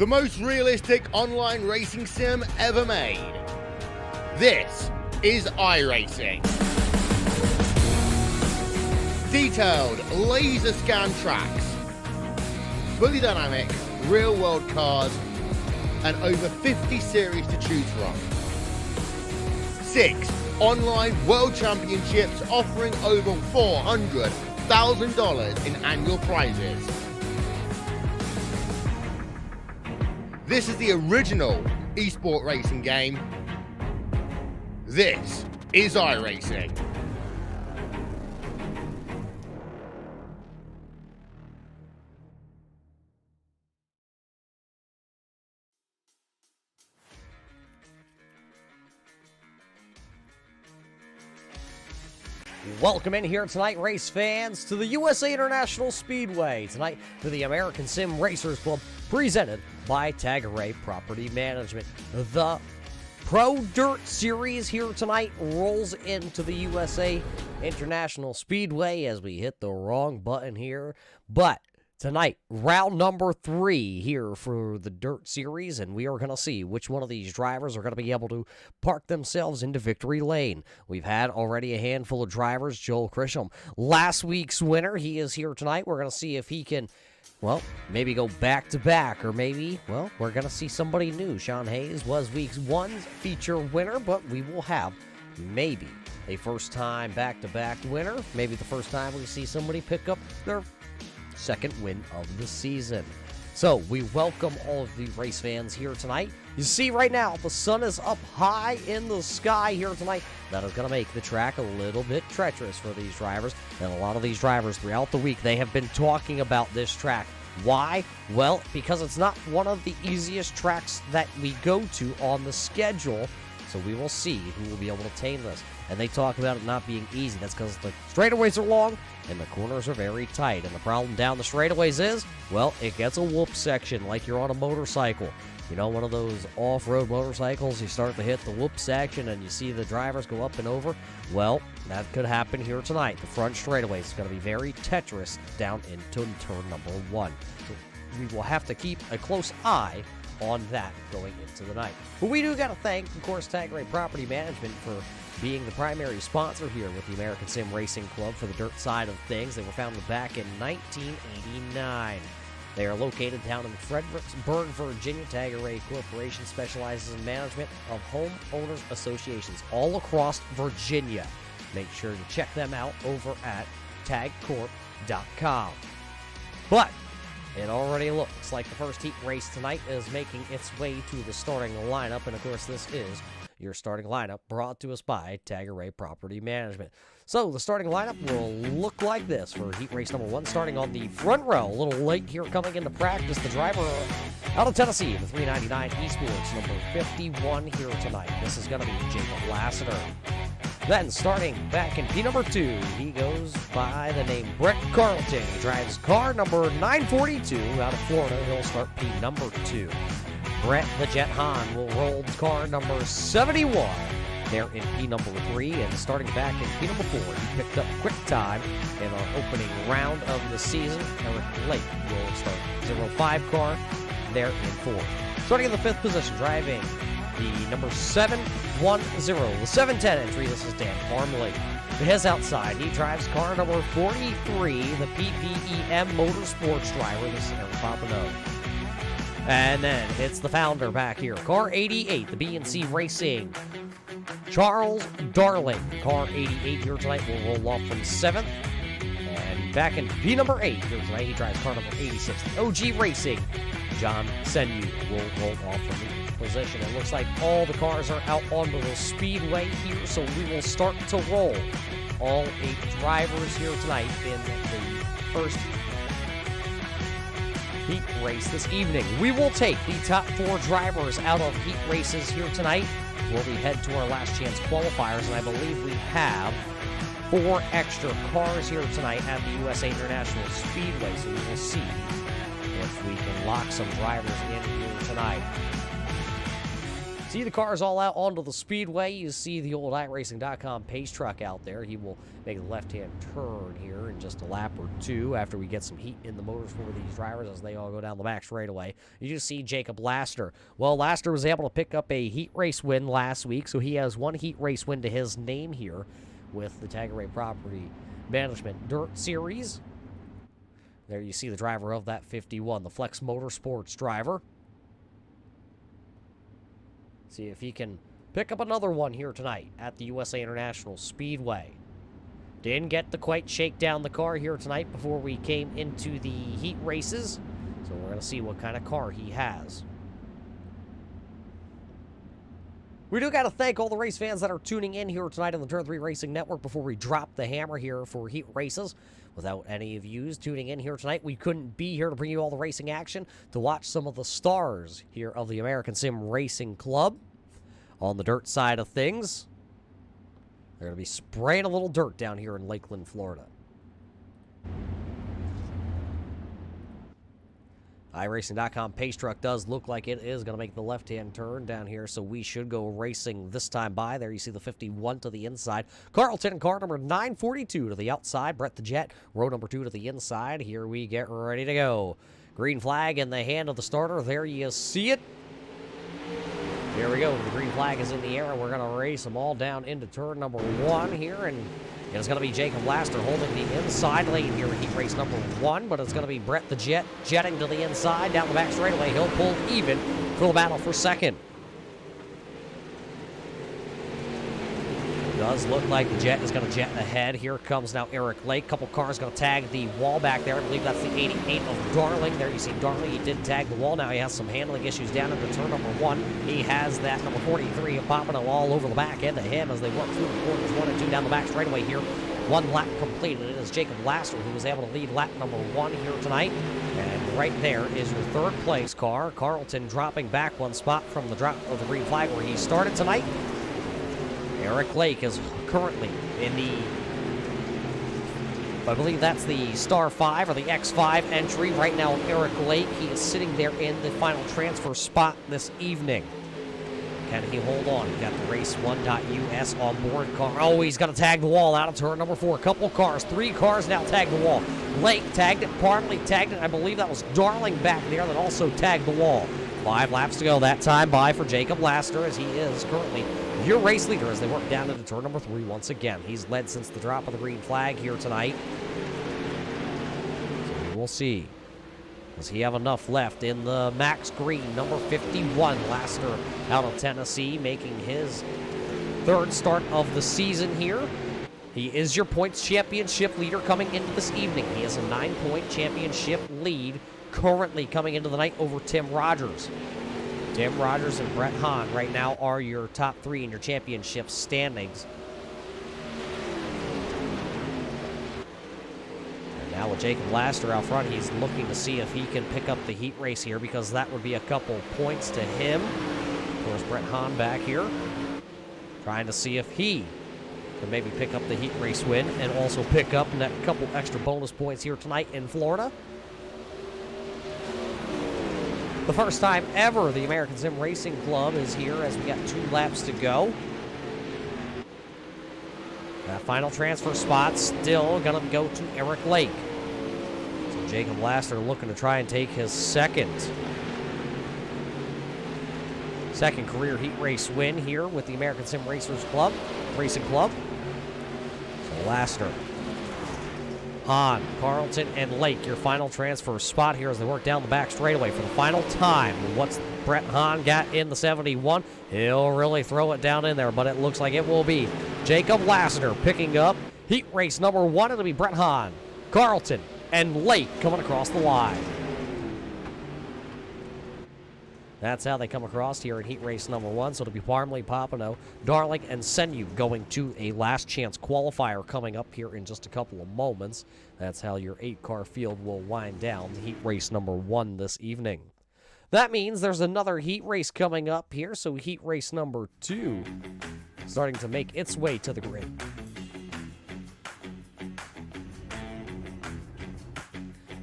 the most realistic online racing sim ever made. This is iRacing. Detailed laser scan tracks, fully dynamic real world cars, and over 50 series to choose from. 6 online world championships offering over $400,000 in annual prizes. This is the original esport racing game. This is iRacing. Welcome in here tonight, race fans, to the USA International Speedway. Tonight, to the American Sim Racers Club, presented by Tagarè Property Management. The Pro Dirt Series here tonight rolls into the USA International Speedway as we hit the wrong button here. But tonight, round number 3 here for the Dirt Series, and we are going to see which one of these drivers are going to be able to park themselves into victory lane. We've had already a handful of drivers. Joel Chrisham, last week's winner, he is here tonight. We're going to see if he can, well, maybe go back-to-back, or maybe, well, we're going to see somebody new. Sean Hayes was week 1's feature winner, but we will have maybe a first-time back-to-back winner. Maybe the first time we see somebody pick up their second win of the season. So we welcome all of the race fans here tonight. You see right now the sun is up high in the sky here tonight. That is going to make the track a little bit treacherous for these drivers, and a lot of these drivers throughout the week, they have been talking about this track. Why? Well, because it's not one of the easiest tracks that we go to on the schedule. So we will see who will be able to tame this. And they talk about it not being easy. That's because the straightaways are long and the corners are very tight. And the problem down the straightaways is, well, it gets a whoop section like you're on a motorcycle. You know, one of those off-road motorcycles, you start to hit the whoop section and you see the drivers go up and over. Well, that could happen here tonight. The front straightaway is going to be very treacherous down into turn number 1. So we will have to keep a close eye on that going into the night. But we do got to thank, of course, Tagarè Property Management for being the primary sponsor here with the American Sim Racing Club for the dirt side of things. They were founded back in 1989. They are located down in Fredericksburg, Virginia. Tagarè Corporation specializes in management of homeowners associations all across Virginia. Make sure to check them out over at tagcorp.com. But it already looks like the first heat race tonight is making its way to the starting lineup. And, of course, this is your starting lineup brought to us by Tagarè Property Management. So the starting lineup will look like this for heat race number 1. Starting on the front row, a little late here coming into practice, the driver out of Tennessee, the 399 Esports, number 51 here tonight. This is going to be Jacob Lassiter. Then, starting back in P number 2, he goes by the name Brett Carlton. He drives car number 942 out of Florida. He'll start P number 2. Brett the Jet Hahn will roll car number 71 there in P number 3. And starting back in P number 4, he picked up quick time in our opening round of the season. Eric Lake will start 05 car there in 4th. Starting in the 5th position, driving the number 710, the 710 entry, this is Dan Parmley. To his outside, he drives car number 43, the PPEM Motorsports driver, this is Eric Papineau. And then it's the founder back here, car 88, the B&C Racing, Charles Darling. Car 88 here tonight will roll off from 7th. And back in P number 8 here tonight, he drives car number 86, the OG Racing, John Senyu will roll off from the position. It looks like all the cars are out onto the speedway here, so we will start to roll all 8 drivers here tonight in the first heat race this evening. We will take the top 4 drivers out of heat races here tonight before we head to our last chance qualifiers, and I believe we have 4 extra cars here tonight at the USA International Speedway, so we will see if we can lock some drivers in here tonight. See the cars all out onto the speedway. You see the old iRacing.com pace truck out there. He will make a left-hand turn here in just a lap or two after we get some heat in the motors for these drivers as they all go down the back straightaway. You just see Jacob Laster. Well, Laster was able to pick up a heat race win last week, so he has one heat race win to his name here with the Tagarè Property Management Dirt Series. There you see the driver of that 51, the Flex Motorsports driver. See if he can pick up another one here tonight at the USA International Speedway. Didn't get to quite shake down the car here tonight before we came into the heat races. So we're going to see what kind of car he has. We do got to thank all the race fans that are tuning in here tonight on the Turn 3 Racing Network before we drop the hammer here for heat races. Without any of you tuning in here tonight, we couldn't be here to bring you all the racing action, to watch some of the stars here of the American Sim Racing Club on the dirt side of things. They're going to be spraying a little dirt down here in Lakeland, Florida. iRacing.com pace truck does look like it is going to make the left-hand turn down here, so we should go racing this time by. There you see the 51 to the inside. Carlton, car number 942 to the outside. Brett the Jet, row number 2 to the inside. Here we get ready to go. Green flag in the hand of the starter. There you see it. Here we go. The green flag is in the air, and we're going to race them all down into turn number 1 here, and it's going to be Jacob Laster holding the inside lane here in heat race number 1, but it's going to be Brett the Jet jetting to the inside, down the back straightaway. He'll pull even for the battle for second. Does look like the Jet is going to jet ahead. Here comes now Eric Lake. Couple cars going to tag the wall back there. I believe that's the 88 of Darling. There you see Darling. He did tag the wall. Now he has some handling issues down into turn number 1. He has that number 43 of Popino all over the back end of him as they work through the corners 1 and 2 down the back straightaway here. 1 lap completed. It is Jacob Laster who was able to lead lap number 1 here tonight. And right there is your third place car. Carlton dropping back 1 spot from the drop of the green flag where he started tonight. Eric Lake is currently in the, I believe that's the Star 5 or the X5 entry. Right now, Eric Lake, he is sitting there in the final transfer spot this evening. Can he hold on? We've got the race1.us on board car. Oh, he's going to tag the wall out of turn number 4. A couple cars, 3 cars now tag the wall. Lake tagged it, Parmley tagged it. I believe that was Darling back there that also tagged the wall. 5 laps to go that time by for Jacob Laster as he is currently your race leader as they work down into turn number 3 once again. He's led since the drop of the green flag here tonight. So we'll see. Does he have enough left in the Max Green, number 51, Laster out of Tennessee, making his 3rd start of the season here. He is your points championship leader coming into this evening. He has a 9-point championship lead currently coming into the night over Tim Rogers. Tim Rogers and Brett Hahn right now are your top 3 in your championship standings. And now with Jacob Laster out front, he's looking to see if he can pick up the heat race here because that would be a couple points to him. Of course, Brett Hahn back here trying to see if he can maybe pick up the heat race win and also pick up a couple extra bonus points here tonight in Florida. The first time ever the American Sim Racing Club is here as we got 2 laps to go. That final transfer spot still going to go to Eric Lake. So Jacob Laster looking to try and take his second career heat race win here with the American Sim Racing Club. So Laster, Hahn, Carlton, and Lake, your final transfer spot here as they work down the back straightaway for the final time. What's Brett Hahn got in the 71? He'll really throw it down in there, but it looks like it will be Jacob Laster picking up heat race number 1. It'll be Brett Hahn, Carlton, and Lake coming across the line. That's how they come across here in heat race number 1. So it'll be Parmley, Popino, Darling, and Senu going to a last chance qualifier coming up here in just a couple of moments. That's how your 8-car field will wind down heat race number 1 this evening. That means there's another heat race coming up here. So heat race number 2 starting to make its way to the grid.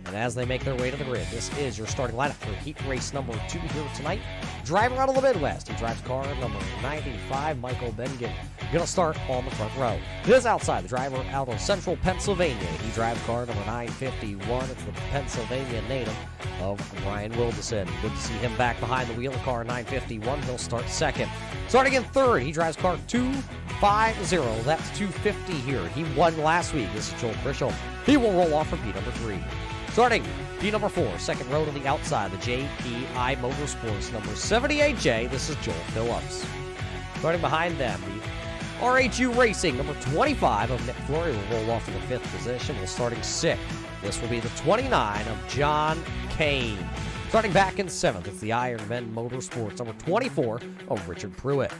And as they make their way to the grid, this is your starting lineup for heat race number 2 here tonight. driver out of the Midwest. He drives car number 95, Michael Bengen. Going to start on the front row. It is outside, the driver out of Central Pennsylvania. He drives car number 951. It's the Pennsylvania native of Brian Wilderson. Good to see him back behind the wheel of car 951. He'll start second. Starting in third, he drives car 250. That's 250 here. He won last week. This is Joel Grisham. He will roll off from P number 3. Starting P number 4, second row to the outside, the JPI Motorsports number 78J. This is Joel Phillips. Starting behind them, the RHU Racing number 25 of Nick Flory will roll off in the 5th position. Well, starting 6th, this will be the 29 of John Kane. Starting back in 7th, it's the Ironman Motorsports number 24 of Richard Pruitt.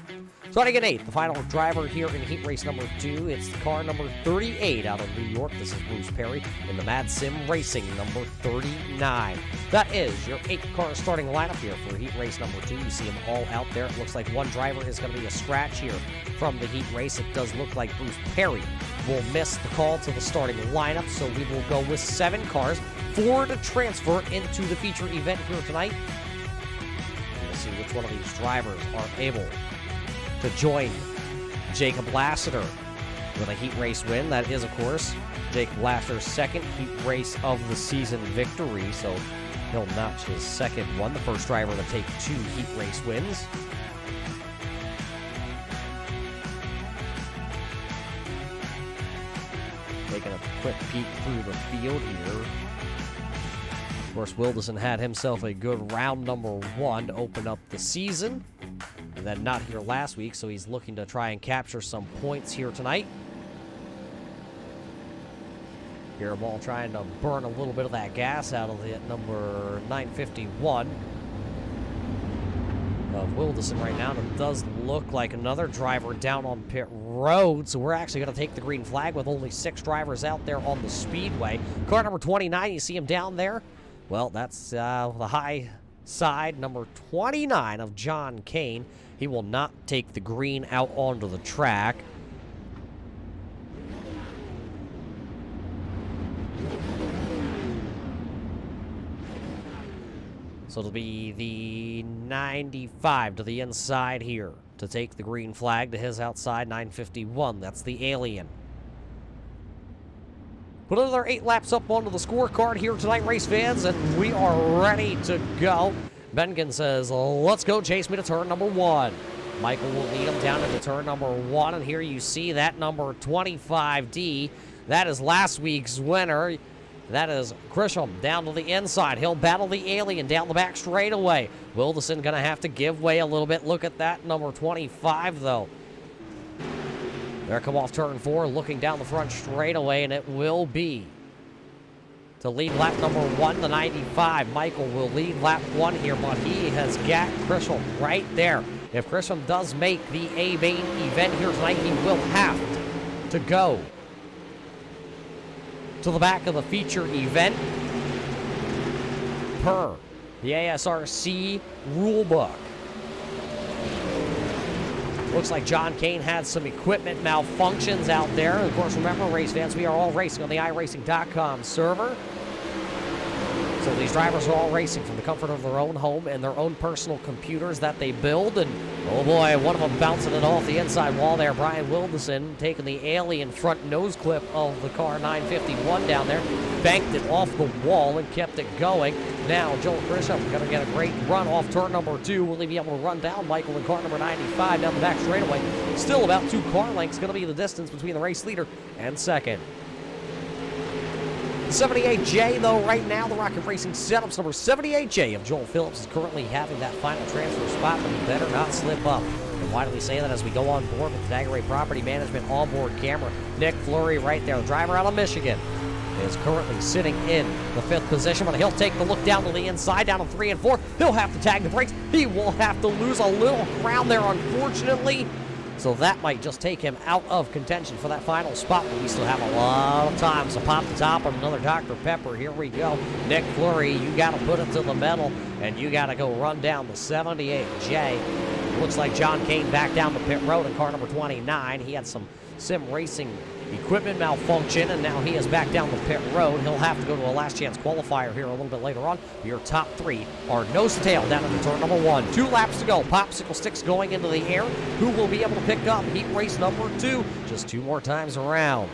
Starting at 8th, the final driver here in heat race number 2, it's the car number 38 out of New York. This is Bruce Perry in the Mad Sim Racing number 39. That is your 8-car starting lineup here for heat race number 2. You see them all out there. It looks like one driver is going to be a scratch here from the heat race. It does look like Bruce Perry will miss the call to the starting lineup, so we will go with 7 cars, 4 to transfer into the feature event here tonight. We'll see which one of these drivers are able to join Jacob Lassiter with a heat race win. That is, of course, Jacob Lassiter's second heat race of the season victory, so he'll notch his second one, the first driver to take 2 heat race wins. Taking a quick peek through the field here. Of course, Wilderson had himself a good round number 1 to open up the season. And then not here last week, so he's looking to try and capture some points here tonight. Here, Ball trying to burn a little bit of that gas out of the number 951 of Wilderson right now. And it does look like another driver down on pit road, so we're actually going to take the green flag with only 6 drivers out there on the speedway. Car number 29, you see him down there? Well, that's the high side, number 29 of John Kane. He will not take the green out onto the track. So it'll be the 95 to the inside here to take the green flag to his outside, 951. That's the Alien. Put another 8 laps up onto the scorecard here tonight, race fans, and we are ready to go. Bengen says, let's go, chase me to turn number 1. Michael will lead him down into turn number 1, and here you see that number 25D. That is last week's winner. That is Grisham down to the inside. He'll battle the Alien down the back straightaway. Wilderson going to have to give way a little bit. Look at that number 25, though. There come off turn 4, looking down the front straightaway, and it will be to lead lap number 1, the 95. Michael will lead lap 1 here, but he has got Grisham right there. If Grisham does make the A-Main event here tonight, he will have to go to the back of the feature event per the ASRC rulebook. Looks like John Kane had some equipment malfunctions out there. Of course, remember, race fans, we are all racing on the iRacing.com server. So these drivers are all racing from the comfort of their own home and their own personal computers that they build. And, oh boy, one of them bouncing it off the inside wall there. Brian Wilderson taking the Alien front nose clip of the car 951 down there. Banked it off the wall and kept it going. Now, Joel Grisham going to get a great run off turn number 2. Will he be able to run down Michael in car number 95 down the back straightaway? Still about 2 car lengths. Going to be the distance between the race leader and second. 78J, though, right now, the Rocket Racing Setups number 78J of Joel Phillips is currently having that final transfer spot, but he better not slip up. And why do we say that? As we go on board with the Tagarè Property Management onboard camera, Nick Flory right there, the driver out of Michigan, is currently sitting in the 5th position, but he'll take the look down to the inside, down to 3 and 4. He'll have to tag the brakes. He will have to lose a little ground there, unfortunately. So that might just take him out of contention for that final spot, but we still have a lot of time. So pop the top of another Dr. Pepper. Here we go. Nick Flory, you got to put it to the metal, and you got to go run down the 78J. Looks like John Kane back down the pit road in car number 29. He had some sim racing equipment malfunction, and now he is back down the pit road. He'll have to go to a last chance qualifier here a little bit later on. Your top three are nose to tail down into turn number 1. 2 laps to go. Popsicle sticks going into the air. Who will be able to pick up heat race number 2? Just 2 more times around.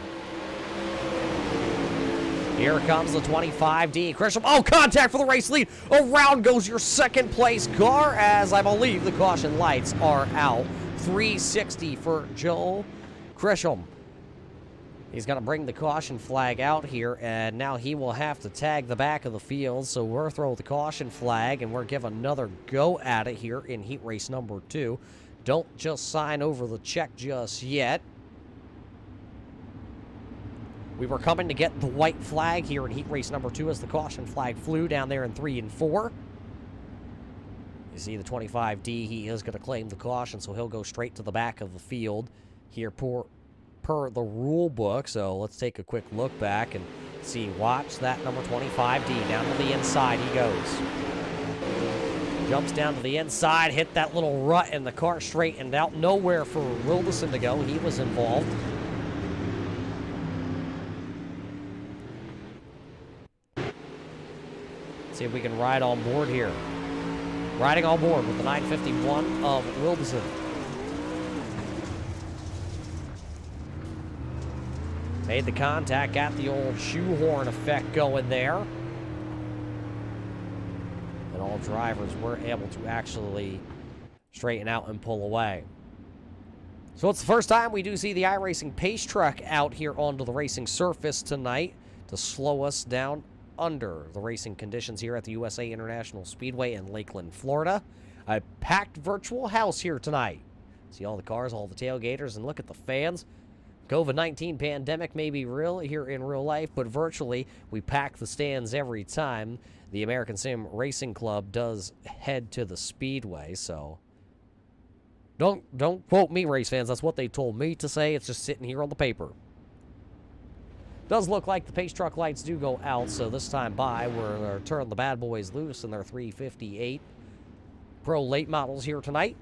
Here comes the 25D. Grisham, oh, contact for the race lead. Around goes your second place car, as I believe the caution lights are out. 360 for Joel Grisham. He's going to bring the caution flag out here, and now he will have to tag the back of the field. So we'll throw the caution flag, and we'll give another go at it here in heat race number 2. Don't just sign over the check just yet. We were coming to get the white flag here in heat race number 2 as the caution flag flew down there in 3 and 4. You see the 25D, he is going to claim the caution, so he'll go straight to the back of the field here per the rule book. So let's take a quick look back and see. Watch that number 25D. Down to the inside he goes. Jumps down to the inside, hit that little rut, and the car straightened out. Nowhere for Wilderson to go. He was involved. See if we can ride on board here. Riding on board with the 951 of Wilderson. Made the contact, got the old shoehorn effect going there. And all drivers were able to actually straighten out and pull away. So it's the first time we do see the iRacing Pace Truck out here onto the racing surface tonight to slow us down under the racing conditions here at the USA International Speedway in Lakeland, Florida. A packed virtual house here tonight. See all the cars, all the tailgaters, and look at the fans. COVID-19 pandemic may be real here in real life, but virtually we pack the stands every time the American Sim Racing Club does head to the Speedway. So don't quote me, race fans. That's what they told me to say. It's just sitting here on the paper. Does look like the Pace Truck lights do go out, so this time by, we're going to turn the bad boys loose in their 358 Pro late models here tonight.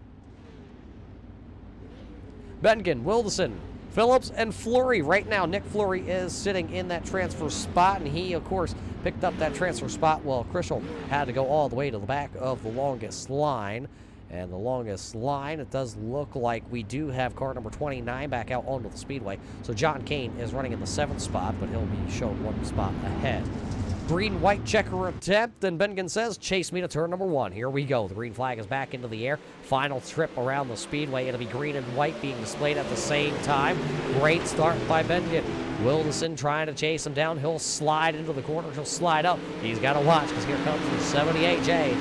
Bengen, Wilderson, Phillips, and Fleury. Right now, Nick Fleury is sitting in that transfer spot, and he, of course, picked up that transfer spot while Chrishell had to go all the way to the back of the longest line. And the longest line, it does look like we do have car number 29 back out onto the speedway. So John Kane is running in the 7th spot, but he'll be shown 1 spot ahead. Green-white checker attempt, and Bengen says, chase me to turn number 1. Here we go. The green flag is back into the air. Final trip around the speedway. It'll be green and white being displayed at the same time. Great start by Bengen. Wilderson trying to chase him down. He'll slide into the corner. He'll slide up. He's got to watch because here comes the 78J.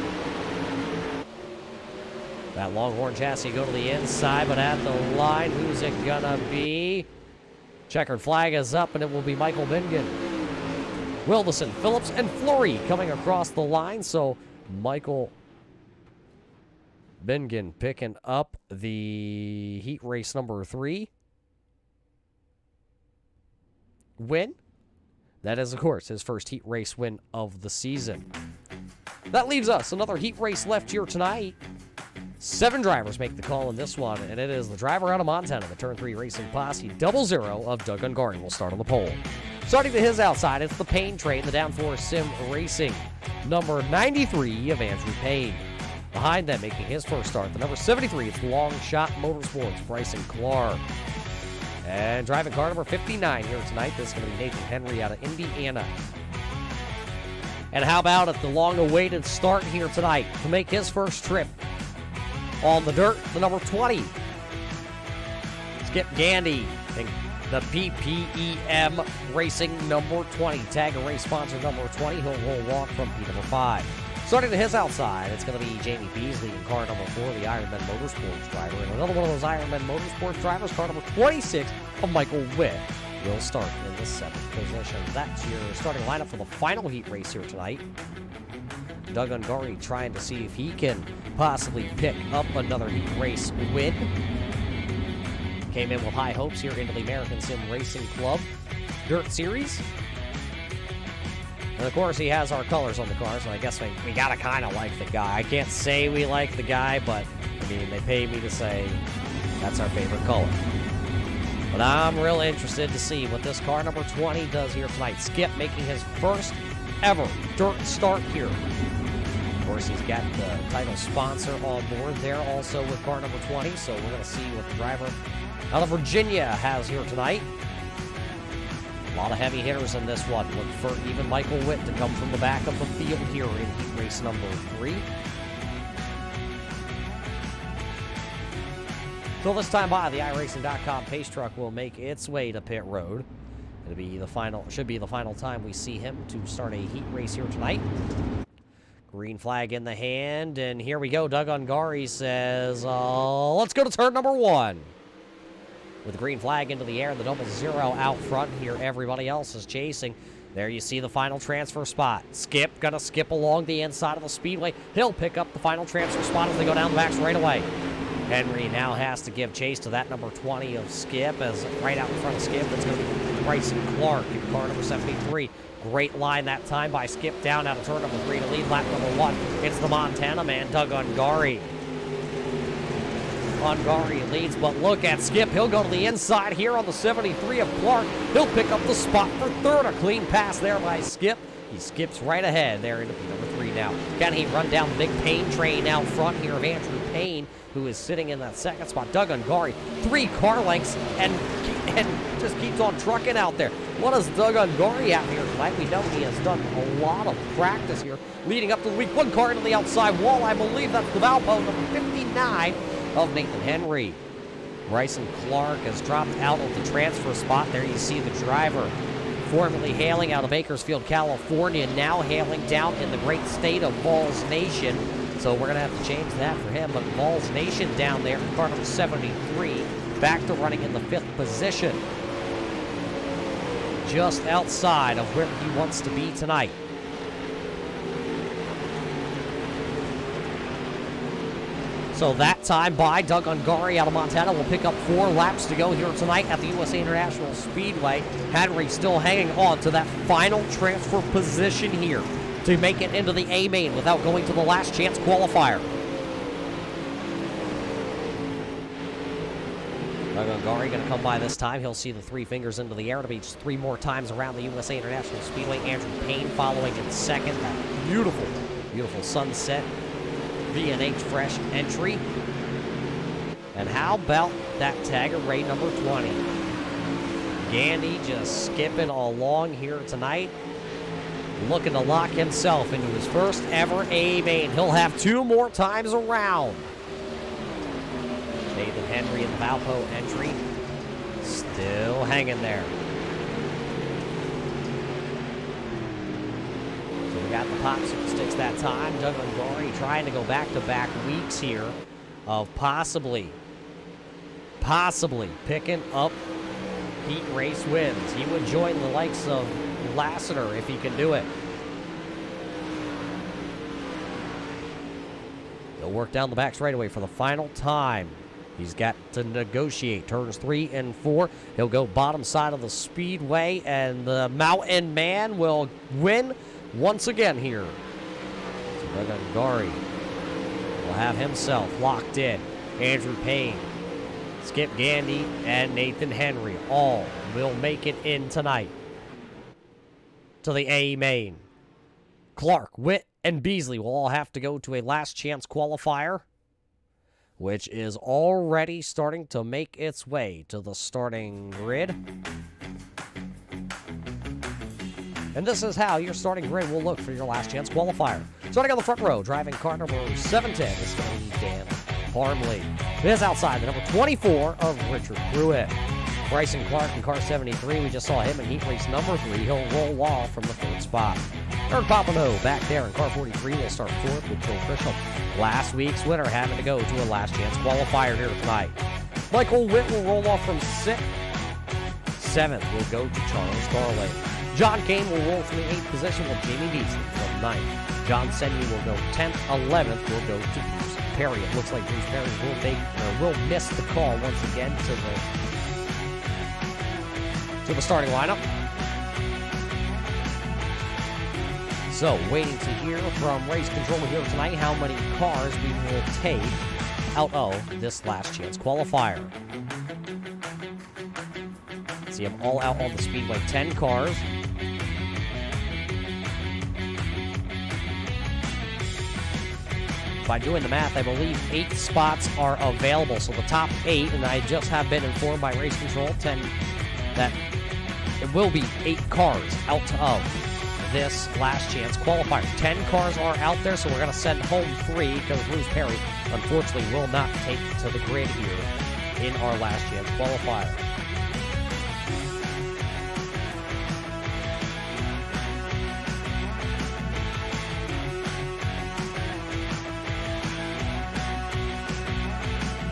That Longhorn chassis go to the inside, but at the line, who's it gonna be? Checkered flag is up, and it will be Michael Bengen. Wilderson, Phillips, and Fleury coming across the line, so Michael Bengen picking up the heat race number 3 win. That is, of course, his first heat race win of the season. That leaves us another heat race left here tonight. 7 drivers make the call in this one, and it is the driver out of Montana, the Turn 3 Racing Posse, 00 of Doug Ungari will start on the pole. Starting to his outside, it's the Payne train, the Downforce Sim Racing, number 93 of Andrew Payne. Behind them, making his first start, the number 73, it's Long Shot Motorsports, Bryson Clark. And driving car number 59 here tonight, this is going to be Nathan Henry out of Indiana. And how about it, the long-awaited start here tonight to make his first trip on the dirt, the number 20. Skip Gandy and the PPEM Racing number 20. Tagarè sponsor number 20. He'll roll walk from P number 5. Starting to his outside, it's going to be Jamie Beasley in car number 4, the Ironman Motorsports driver. And another one of those Ironman Motorsports drivers, car number 26 of Michael Witt, will start in the 7th position. That's your starting lineup for the final heat race here tonight. Doug Ungari trying to see if he can possibly pick up another heat race win. Came in with high hopes here into the American Sim Racing Club Dirt Series. And of course, he has our colors on the car, so I guess we gotta kind of like the guy. I can't say we like the guy, but I mean, they pay me to say that's our favorite color. But I'm real interested to see what this car number 20 does here tonight. Skip making his first ever dirt start here. Of course, he's got the title sponsor on board there also with car number 20, so we're going to see what the driver out of Virginia has here tonight. A lot of heavy hitters in this one. Look for even Michael Witt to come from the back of the field here in heat race number 3. Till this time by, the iRacing.com pace truck will make its way to pit road. It'll be the final, should be the final time we see him to start a heat race here tonight. Green flag in the hand, and here we go. Doug Ungari says, let's go to turn number 1. With the green flag into the air, the double zero out front here. Everybody else is chasing. There you see the final transfer spot. Skip, gonna skip along the inside of the speedway. He'll pick up the final transfer spot as they go down the back straight away. Henry now has to give chase to that number 20 of Skip, as right out in front of Skip, it's going to be Bryson Clark in car number 73. Great line that time by Skip down out of turn number 3 to lead lap number 1. It's the Montana man, Doug Ungari. Ungari leads, but look at Skip. He'll go to the inside here on the 73 of Clark. He'll pick up the spot for third. A clean pass there by Skip. He skips right ahead there into number 3 now. Can he run down the big Payne train out front here of Andrew Payne, who is sitting in that second spot? Doug Ungari, 3 car lengths and just keeps on trucking out there. What does Doug Ungari have here tonight? We know he has done a lot of practice here leading up to the week. 1 car into the outside wall. I believe that's the Valpo, number 59 of Nathan Henry. Bryson Clark has dropped out of the transfer spot. There you see the driver formerly hailing out of Bakersfield, California, now hailing down in the great state of Vols Nation. So we're going to have to change that for him. But Vols Nation down there, car number 73, back to running in the 5th position. Just outside of where he wants to be tonight. So that time by Doug Ungari out of Montana will pick up 4 laps to go here tonight at the USA International Speedway. Henry still hanging on to that final transfer position here to make it into the A main without going to the last chance qualifier. Doug Ungari going to come by this time. He'll see the 3 fingers into the air. It'll be just 3 more times around the USA International Speedway. Andrew Payne following in second. That beautiful, beautiful sunset V&H fresh entry. And how about that Tagarè number 20? Gandy just skipping along here tonight, looking to lock himself into his first ever A main. He'll have 2 more times around. Nathan Henry in the Valpo entry, still hanging there. So we got the popsicle sticks that time. Doug Ungari trying to go back-to-back weeks here of possibly picking up heat race wins. He would join the likes of Lassiter if he can do it. He'll work down the back straightaway for the final time. He's got to negotiate turns 3 and 4. He'll go bottom side of the speedway, and the Mountain Man will win once again here. So Doug Ungari will have himself locked in. Andrew Payne, Skip Gandy, and Nathan Henry all will make it in tonight to the A main. Clark, Witt, and Beasley will all have to go to a last chance qualifier, which is already starting to make its way to the starting grid. And this is how your starting grid will look for your last chance qualifier. Starting on the front row, driving car number 710 is going to be Dan Parmley. It is outside the number 24 of Richard Pruitt. Bryson Clark in car 73, we just saw him in heat race number 3. He'll roll off from the 3rd spot. Eric Papano back there in car 43 will start 4th with Joe Frischel. Last week's winner having to go to a last chance qualifier here tonight. Michael Witt will roll off from 6th. 7th will go to Charles Darling. John Kane will roll from the 8th position with Jamie Beasley from 9th. John Seney will go 10th. 11th will go to Bruce Perry. It looks like Bruce Perry will miss the call once again to the starting lineup. So, waiting to hear from race control here tonight how many cars we will take out of this last chance qualifier. See them all out on the speedway. 10 cars. By doing the math, I believe 8 spots are available. So the top 8, and I just have been informed by Race Control 10 that it will be 8 cars out of this last chance qualifier. 10 cars are out there, so we're going to send home 3 because Bruce Perry, unfortunately, will not take to the grid here in our last chance qualifier.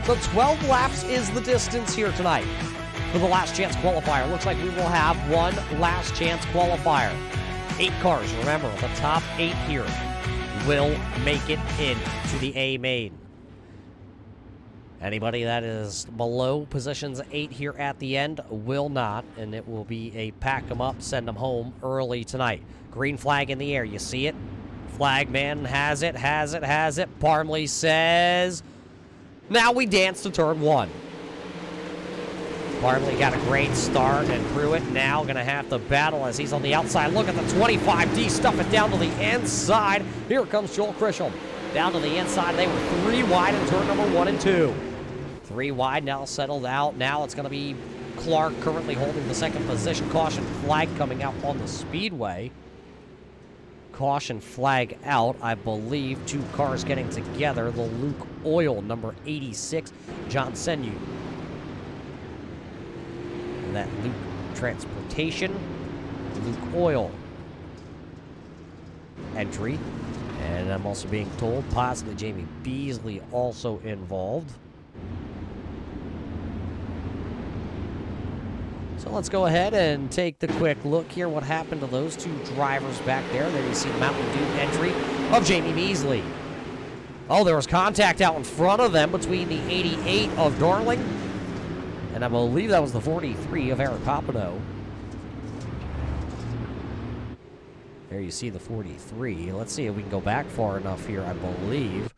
So 12 laps is the distance here tonight for the last chance qualifier. Looks like we will have one last chance qualifier. 8 cars, remember, the top 8 here will make it into the A main. Anybody that is below positions 8 here at the end will not, and it will be a pack them up, send them home early tonight. Green flag in the air, you see it? Flag man has it. Parmley says, now we dance to turn 1. Parmley got a great start, and Pruitt now going to have to battle as he's on the outside. Look at the 25D, stuff it down to the inside. Here comes Joel Christian. Down to the inside, they were 3 wide in turn number 1 and 2. 3 wide, now settled out. Now it's going to be Clark currently holding the second position. Caution flag coming out on the speedway. Caution flag out, I believe. 2 cars getting together. The Luke Oil, number 86, John Senu. And that Luke Transportation, Luke Oil entry. And I'm also being told possibly Jamie Beasley also involved. So let's go ahead and take the quick look here. What happened to those 2 drivers back there? There you see the Mountain Dew entry of Jamie Beasley. Oh, there was contact out in front of them between the 88 of Darling, and I believe that was the 43 of Eric Papineau. There you see the 43. Let's see if we can go back far enough here, I believe.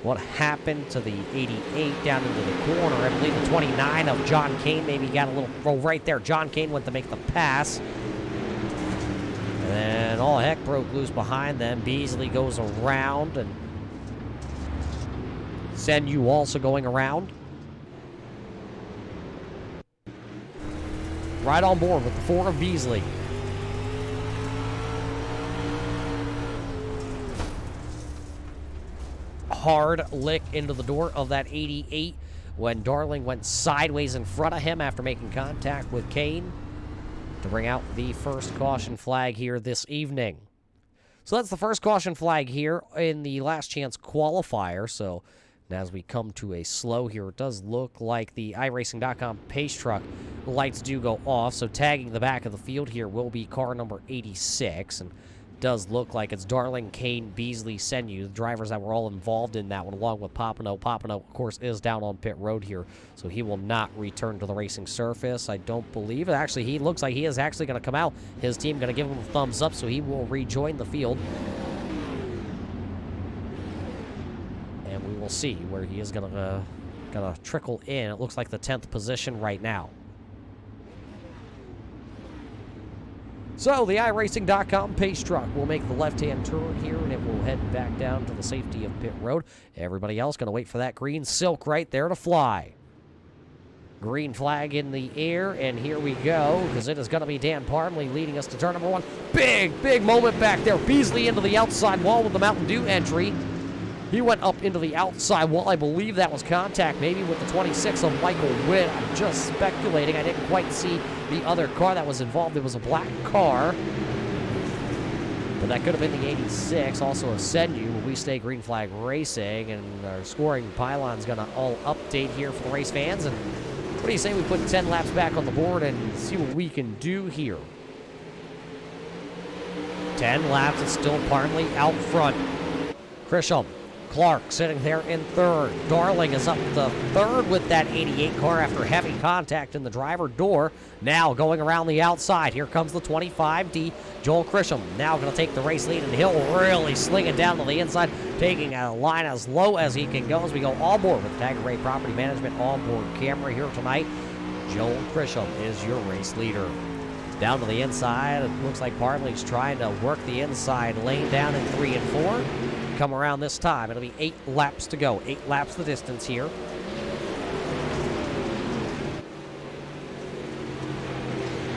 What happened to the 88 down into the corner? I believe the 29 of John Kane maybe got a little... Oh, right there. John Kane went to make the pass. And then all heck broke loose behind them. Beasley goes around, and Senu also going around. Right on board with the 4 of Beasley. Hard lick into the door of that 88 when Darling went sideways in front of him after making contact with Kane to bring out the first caution flag here this evening. So that's the first caution flag here in the last chance qualifier. So as we come to a slow here, it does look like the iRacing.com pace truck lights do go off. So tagging the back of the field here will be car number 86, and does look like it's Darling, Kane, Beasley, Senu, the drivers that were all involved in that one, along with Papineau. Papineau, of course, is down on pit road here, so he will not return to the racing surface, I don't believe. Actually, he looks like he is actually going to come out. His team going to give him a thumbs up, so he will rejoin the field. And we will see where he is going to trickle in. It looks like the 10th position right now. So, the iRacing.com pace truck will make the left-hand turn here, and it will head back down to the safety of pit road. Everybody else going to wait for that green silk right there to fly. Green flag in the air, and here we go, because it is going to be Dan Parmley leading us to turn number 1. Big moment back there. Beasley into the outside wall with the Mountain Dew entry. He went up into the outside wall. I believe that was contact, maybe with the 26 of Michael Witt. I'm just speculating. I didn't quite see the other car that was involved. It was a black car. But that could have been the 86. Also a Senu. We stay green flag racing, and our scoring pylon's going to all update here for the race fans. And what do you say we put 10 laps back on the board and see what we can do here? 10 laps. It's still Parmley out front. Christian. Clark sitting there in 3rd. Darling is up to 3rd with that 88 car after heavy contact in the driver door. Now going around the outside. Here comes the 25D. Joel Christian now going to take the race lead, and he'll really sling it down to the inside, taking a line as low as he can go as we go all board with Tagarè Property Management onboard camera here tonight. Joel Grisham is your race leader. Down to the inside, it looks like Parmley's trying to work the inside lane down in 3 and 4. Come around this time. It'll be 8 laps to go. 8 laps the distance here.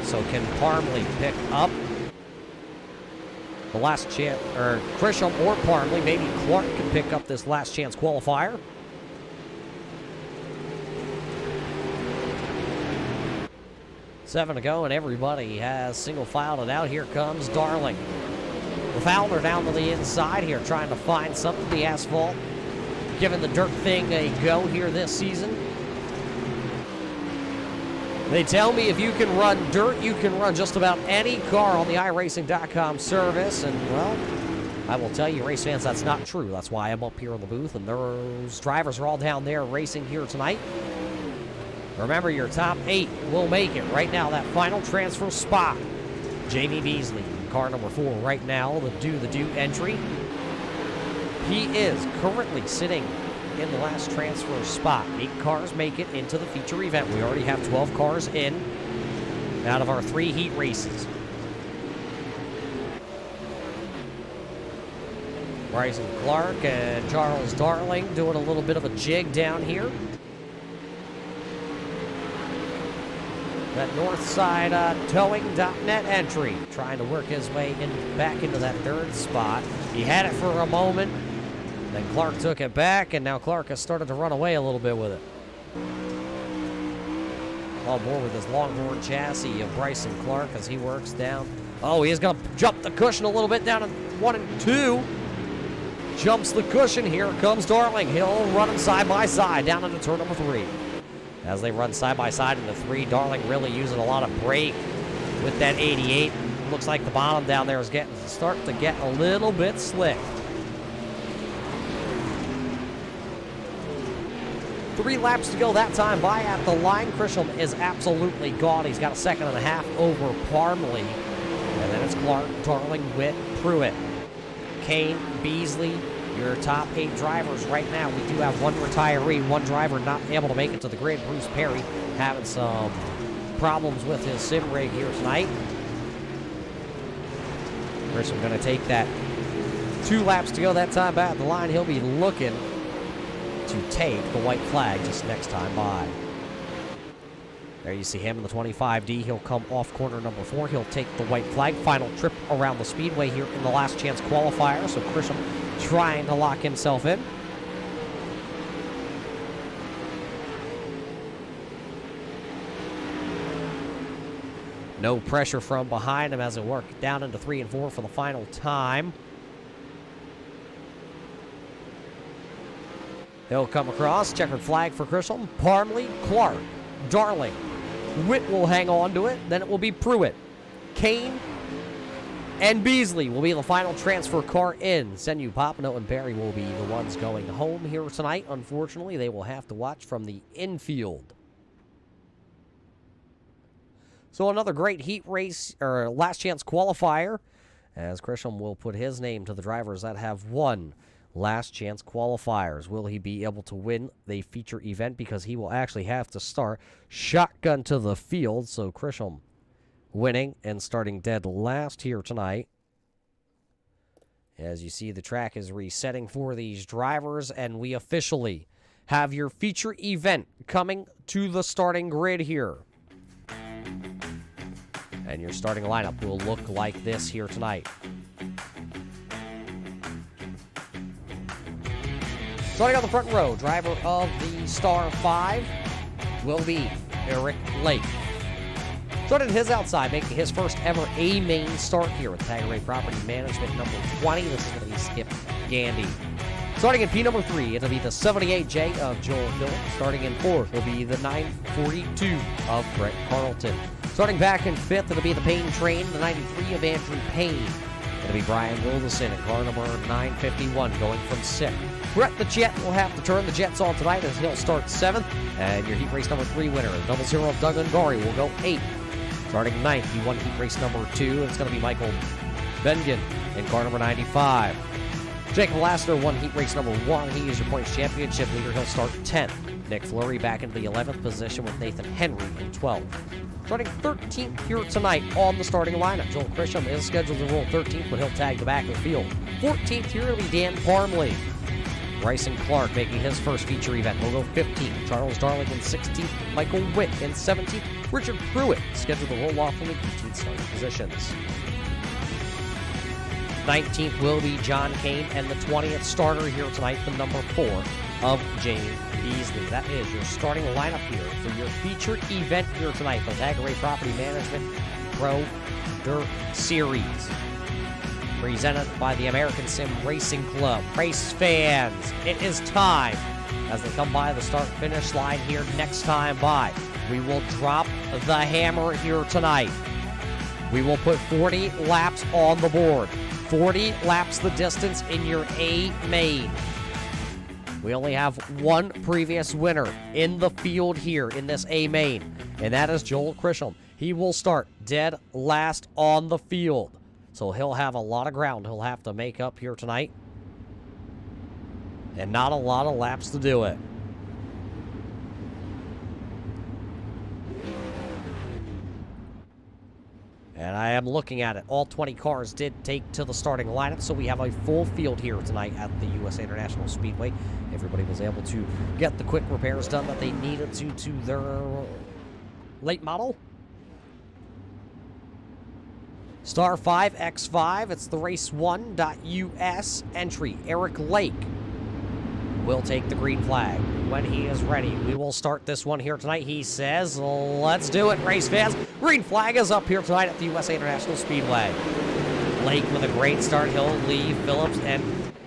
So can Parmley pick up the last chance, or Grisham or Parmley? Maybe Clark can pick up this last chance qualifier. Seven to go, and everybody has single filed it out. Here comes Darling. The Fowler down to the inside here, trying to find something. The asphalt giving the dirt thing a go here this season. They tell me if you can run dirt, you can run just about any car on the iRacing.com service. And, well, I will tell you, race fans, that's not true. That's why I'm up here in the booth, and those drivers are all down there racing here tonight. Remember, your top 8 will make it. Right now, that final transfer spot. Jamie Beasley, car number 4 right now, the do entry. He is currently sitting in the last transfer spot. 8 cars make it into the feature event. We already have 12 cars in out of our 3 heat races. Bryson Clark and Charles Darling doing a little bit of a jig down here. That north side towing.net entry, trying to work his way back into that 3rd spot. He had it for a moment, then Clark took it back, and now Clark has started to run away a little bit with it. On board with his Longhorn chassis of Bryson Clark as he works down. Oh, he is going to jump the cushion a little bit down in 1 and 2. Jumps the cushion. Here comes Darling. He'll run them side by side down into turn number 3. As they run side by side into 3, Darling really using a lot of brake with that 88. Looks like the bottom down there is starting to get a little bit slick. 3 laps to go that time by at the line. Grisham is absolutely gone. He's got a 2.5 seconds over Parmley. And then it's Clark, Darling, Witt, Pruitt, Kane, Beasley. Your top 8 drivers right now. We do have 1 retiree, 1 driver not able to make it to the grid. Bruce Perry having some problems with his sim rig here tonight. Grisham going to take that 2 laps to go that time back at the line. He'll be looking to take the white flag just next time by. There you see him in the 25D. He'll come off corner number 4. He'll take the white flag. Final trip around the speedway here in the last chance qualifier. So Grisham trying to lock himself in. No pressure from behind him as it worked down into 3 and 4 for the final time. He'll come across. Checkered flag for Grisham. Parmley, Clark, Darling. Witt will hang on to it. Then it will be Pruitt, Kane, and Beasley will be the final transfer car in. Senu, Popino, and Barry will be the ones going home here tonight. Unfortunately, they will have to watch from the infield. So another great heat race, or last chance qualifier, as Grisham will put his name to the drivers that have won last chance qualifiers. Will he be able to win the feature event? Because he will actually have to start shotgun to the field. So Grisham winning and starting dead last here tonight. As you see, the track is resetting for these drivers, and we officially have your feature event coming to the starting grid here. And your starting lineup will look like this here tonight. Starting on the front row, driver of the Star 5 will be Eric Lake. Started his outside, making his first ever A-main start here with Tagarè Property Management number 20. This is going to be Skip Gandy. Starting in P number 3, it'll be the 78J of Joel Phillips. Starting in 4th will be the 942 of Brett Carlton. Starting back in 5th, it'll be the Payne Train, the 93 of Andrew Payne. It'll be Brian Wilderson in car number 951 going from 6th. Brett the Jet will have to turn the Jets on tonight as he'll start 7th. And your heat race number 3 winner, the 00 of Doug Ungari, will go 8th. Starting 9th, he won heat race number 2. It's going to be Michael Bengen in car number 95. Jacob Lassiter won heat race number 1. He is your points championship leader. He'll start 10th. Nick Fleury back into the 11th position with Nathan Henry in 12th. Starting 13th here tonight on the starting lineup. Joel Grisham is scheduled to roll 13th, but he'll tag the back of the field. 14th here will be Dan Parmley. Bryson Clark making his first feature event. We'll go 15th. Charles Darling in 16th. Michael Witt in 17th. Richard Pruitt scheduled to roll off from the 18th starting positions. 19th will be John Kane, and the 20th starter here tonight, the number 4 of Jamie Beasley. That is your starting lineup here for your featured event here tonight for Tagarè Property Management Pro Dirt Series. Presented by the American Sim Racing Club. Race fans, it is time as they come by the start-finish line here next time by. We will drop the hammer here tonight. We will put 40 laps on the board. 40 laps the distance in your A main. We only have one previous winner in the field here in this A main, and that is Joel Grisham. He will start dead last on the field. So he'll have a lot of ground he'll have to make up here tonight. And not a lot of laps to do it. And I am looking at it. All 20 cars did take to the starting lineup, so we have a full field here tonight at the USA International Speedway. Everybody was able to get the quick repairs done that they needed to their late model. Star 5X5, it's the race1.us entry. Eric Lake will take the green flag when he is ready. We will start this one here tonight. He says, let's do it, race fans. Green flag is up here tonight at the USA International Speedway. Lake with a great start. He'll leave Phillips and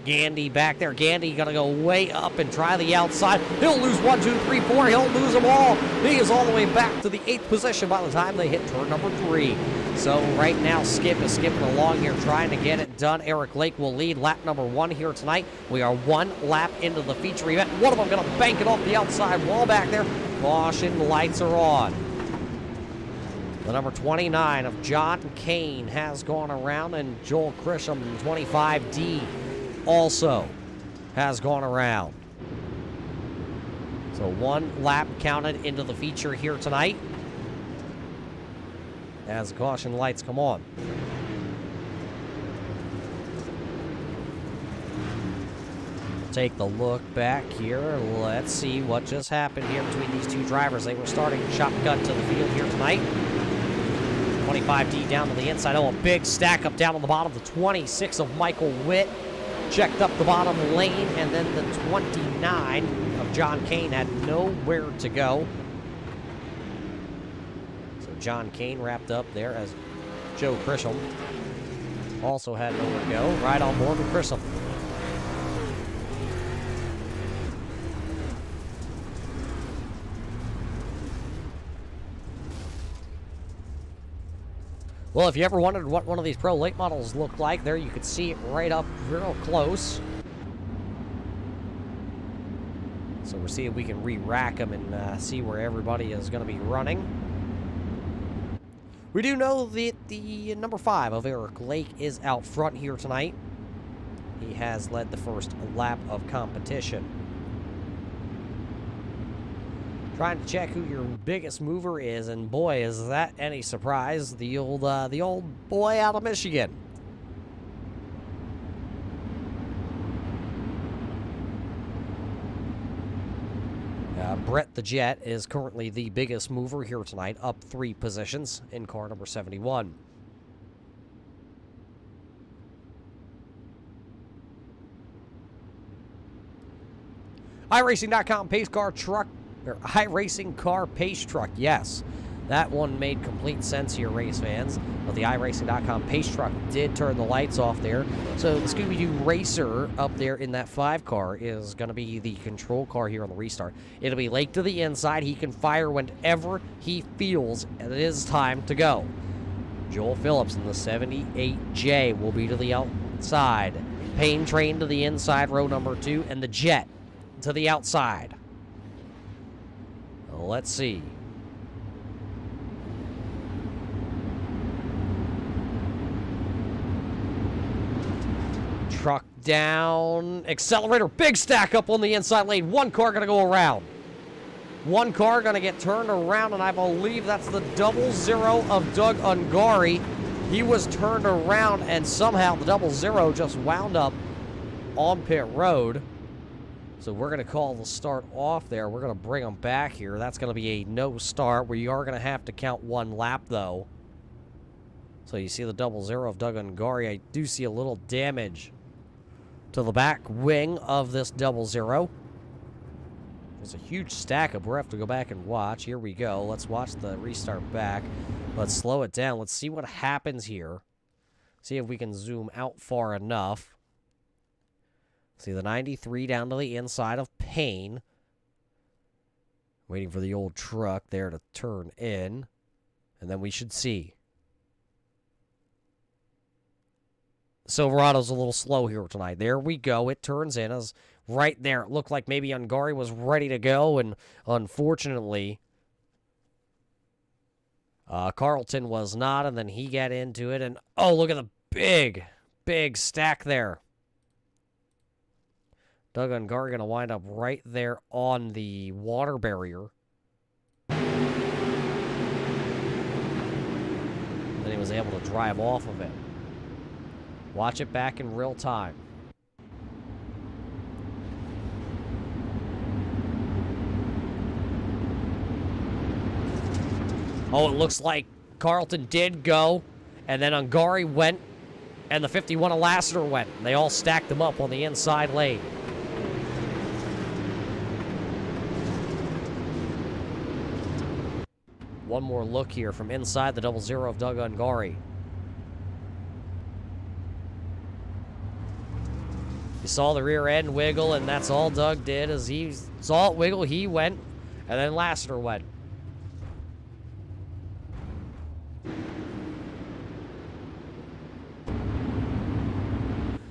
Gandy back there. Gandy going to go way up and try the outside. He'll lose 1, 2, 3, 4. He'll lose them all. He is all the way back to the 8th position by the time they hit turn number 3. So right now, Skip is skipping along here, trying to get it done. Eric Lake will lead lap number 1 here tonight. We are 1 lap into the feature event. One of them going to bank it off the outside wall back there. Caution lights are on. The number 29 of John Kane has gone around, and Joel Grisham, 25D, also has gone around. So 1 lap counted into the feature here tonight as the caution lights come on. Take the look back here. Let's see what just happened here between these two drivers. They were starting shotgun to the field here tonight. 25D down to the inside. Oh, a big stack up down on the bottom. The 26 of Michael Witt checked up the bottom lane, and then the 29 of John Kane had nowhere to go. So John Kane wrapped up there as Joe Grisham also had nowhere to go. Right on board with Grisham. Well, if you ever wondered what one of these Pro late models looked like, there you could see it right up real close. So we're seeing if we can re-rack them and see where everybody is going to be running. We do know that the number 5 of Eric Lake is out front here tonight. He has led the first lap of competition. Trying to check who your biggest mover is, and boy, is that any surprise, the old boy out of Michigan. Brett the Jet is currently the biggest mover here tonight, up 3 positions in car number 71. iRacing.com pace car truck. iRacing car pace truck, yes. That one made complete sense here, race fans. But the iRacing.com pace truck did turn the lights off there. So the Scooby-Doo Racer up there in that 5 car is going to be the control car here on the restart. It'll be Lake to the inside. He can fire whenever he feels it is time to go. Joel Phillips in the 78J will be to the outside. Pain Train to the inside, row number 2, and the Jet to the outside. Let's see. Truck down. Accelerator. Big stack up on the inside lane. 1 car going to go around. One car going to get turned around, and I believe that's the 00 of Doug Ungari. He was turned around, and somehow the 00 just wound up on pit road. So we're going to call the start off there. We're going to bring them back here. That's going to be a no start. We are going to have to count one lap, though. So you see the 00 of Doug Ungari. I do see a little damage to the back wing of this 00. There's a huge stack up. We'll have to go back and watch. Here we go. Let's watch the restart back. Let's slow it down. Let's see what happens here. See if we can zoom out far enough. See the 93 down to the inside of Payne. Waiting for the old truck there to turn in. And then we should see. Silverado's a little slow here tonight. There we go. It turns in as right there. It looked like maybe Ungari was ready to go, and unfortunately, Carlton was not, and then he got into it, and oh, look at the big stack there. Doug Ungari going to wind up right there on the water barrier. Then he was able to drive off of it. Watch it back in real time. Oh, it looks like Carlton did go, and then Ungari went, and the 51 of Lassiter went. They all stacked them up on the inside lane. One more look here from inside the 00 of Doug Ungari. You saw the rear end wiggle, and that's all Doug did. As he saw it wiggle, he went, and then Lassiter went.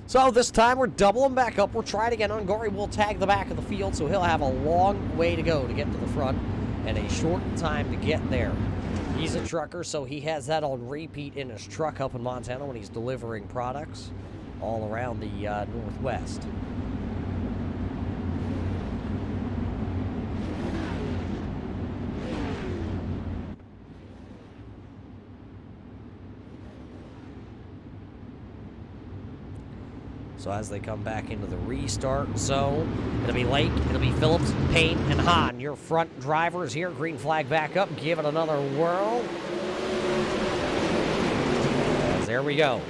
So this time we're doubling back up. We're trying again. Ungari will tag the back of the field, so he'll have a long way to go to get to the front and a short time to get there. He's a trucker, so he has that on repeat in his truck up in Montana when he's delivering products all around the Northwest. So as they come back into the restart zone, it'll be Lake, it'll be Phillips, Payne, and Hahn. Your front drivers here. Green flag back up. Give it another whirl. There we go.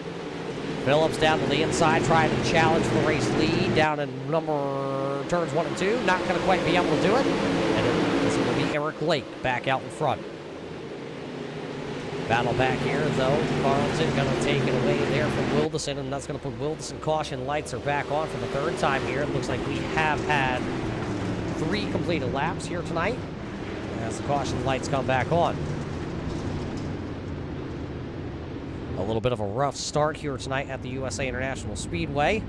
Phillips down to the inside, trying to challenge the race lead down in turns 1 and 2. Not going to quite be able to do it. And it's going to be Eric Lake back out in front. Battle back here, though. Carlton going to take it away there from Wilderson, and that's going to put Wilderson. Caution lights are back on for the third time here. It looks like we have had 3 completed laps here tonight as the caution lights come back on. A little bit of a rough start here tonight at the USA International Speedway.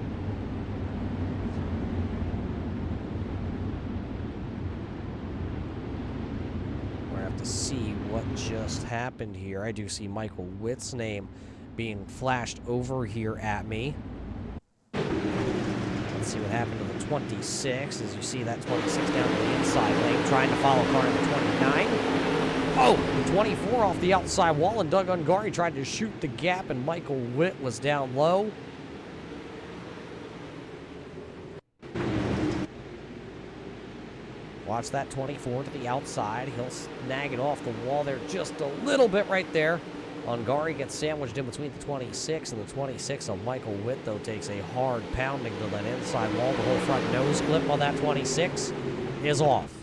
To see what just happened here. I do see Michael Witt's name being flashed over here at me. Let's see what happened to the 26 as you see that 26 down to the inside lane trying to follow car number 29. Oh, the 24 off the outside wall, and Doug Ungari tried to shoot the gap, and Michael Witt was down low. Watch that 24 to the outside. He'll snag it off the wall there just a little bit right there. Ungari gets sandwiched in between the 26 and the 26. So Michael Witt, though, takes a hard pounding to that inside wall. The whole front nose clip on that 26 is off.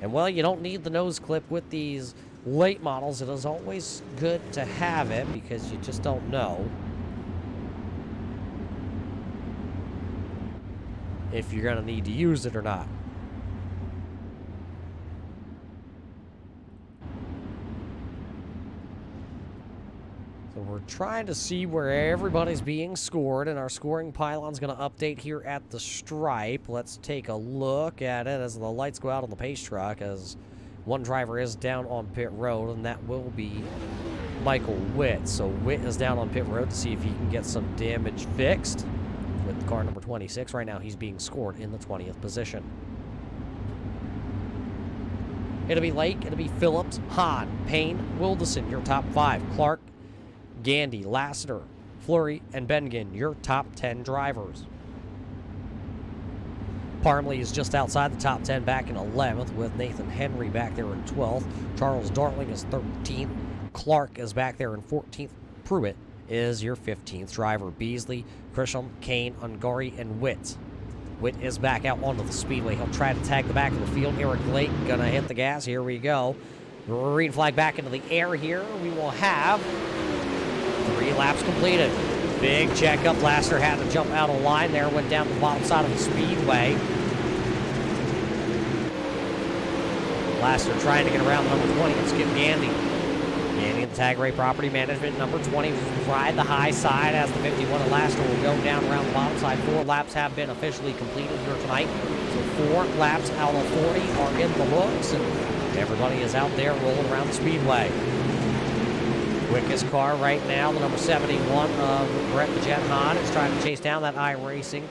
And, well, you don't need the nose clip with these late models. It is always good to have it because you just don't know if you're going to need to use it or not. So we're trying to see where everybody's being scored, and our scoring pylon's going to update here at the stripe. Let's take a look at it as the lights go out on the pace truck, as one driver is down on pit road, and that will be Michael Witt. So Witt is down on pit road to see if he can get some damage fixed with car number 26. Right now, he's being scored in the 20th position. It'll be Lake, it'll be Phillips, Hahn, Payne, Wilderson, your top 5. Clark, Gandy, Lassiter, Fleury, and Bengen, your top 10 drivers. Parmley is just outside the top 10 back in 11th, with Nathan Henry back there in 12th. Charles Darling is 13th. Clark is back there in 14th. Pruitt is your 15th driver. Beasley, Grisham, Kane, Ungari, and Witt. Witt is back out onto the speedway. He'll try to tag the back of the field. Eric Lake gonna hit the gas. Here we go. Green flag back into the air here. We will have 3 laps completed. Big checkup. Laster had to jump out of line there. Went down the bottom side of the speedway. Laster trying to get around number 20 and skip Gandy. Gandy and the Tagarè Property Management. Number 20 will ride the high side as the 51 and Laster will go down around the bottom side. 4 laps have been officially completed here tonight. So 4 laps out of 40 are in the books, and everybody is out there rolling around the speedway. Quickest car right now, the number 71 of Brett the Jet Hahn is trying to chase down that iRacing.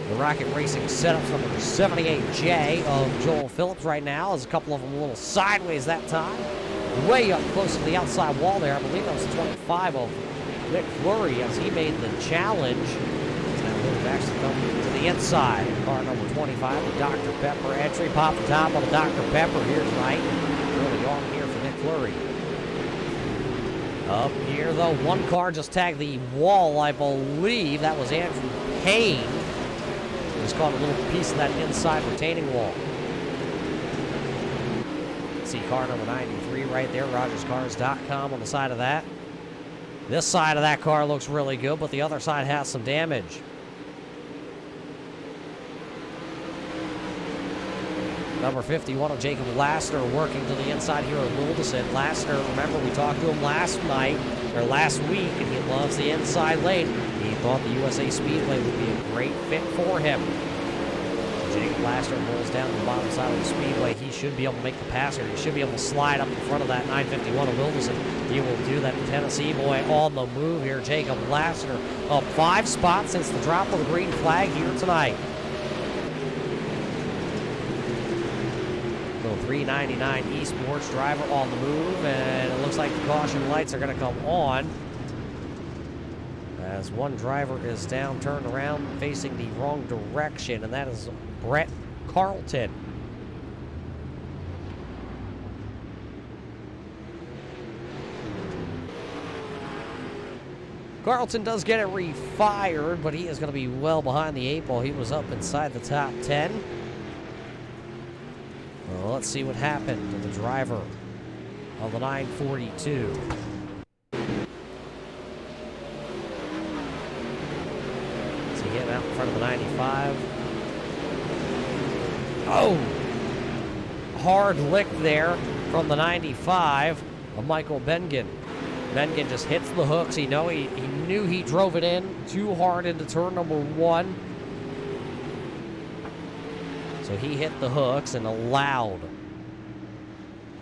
The Rocket Racing setups number 78J of Joel Phillips right now. As a couple of them a little sideways that time. Way up close to the outside wall there. I believe that was 25 of Nick Fleury as he made the challenge. Now we'll actually come to the inside. Car number 25, the Dr. Pepper entry. Pop the top of the Dr. Pepper here tonight. Really on here for Nick Fleury. Up here, though, one car just tagged the wall, I believe. That was Andrew Payne. Just caught a little piece of that inside retaining wall. See car number 93 right there, RogersCars.com on the side of that. This side of that car looks really good, but the other side has some damage. Number 51 of Jacob Lassiter working to the inside here of Wilderson. Lassiter, remember we talked to him last week, and he loves the inside lane. He thought the USA Speedway would be a great fit for him. Jacob Lassiter rolls down the bottom side of the speedway. He should be able to make the pass here. He should be able to slide up in front of that 951 of Wilderson. He will do that. Tennessee boy on the move here. Jacob Lassiter up 5 spots since the drop of the green flag here tonight. 399 Esports driver on the move, and it looks like the caution lights are going to come on as one driver is down, turned around, facing the wrong direction, and that is Brett Carlton. Carlton does get it refired, but he is going to be well behind the 8 ball. He was up inside the top 10. Well, let's see what happened to the driver of the 942. See him out in front of the 95. Oh! Hard lick there from the 95 of Michael Bengen. Bengen just hits the hooks. He knew he drove it in too hard into turn number 1. So he hit the hooks and allowed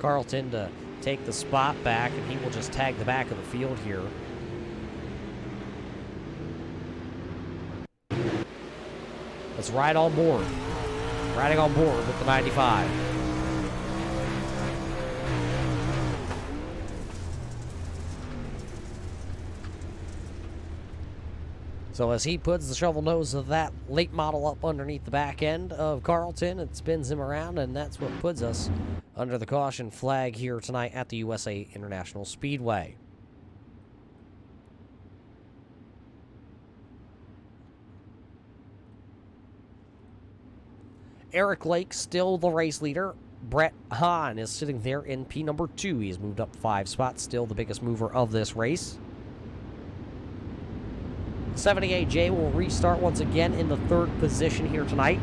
Carlton to take the spot back, and he will just tag the back of the field here. Let's ride on board. Riding on board with the 95. So as he puts the shovel nose of that late model up underneath the back end of Carlton, it spins him around, and that's what puts us under the caution flag here tonight at the USA International Speedway. Eric Lake still the race leader. Brett Hahn is sitting there in P number 2. He has moved up 5 spots, still the biggest mover of this race. 78J will restart once again in the 3rd position here tonight.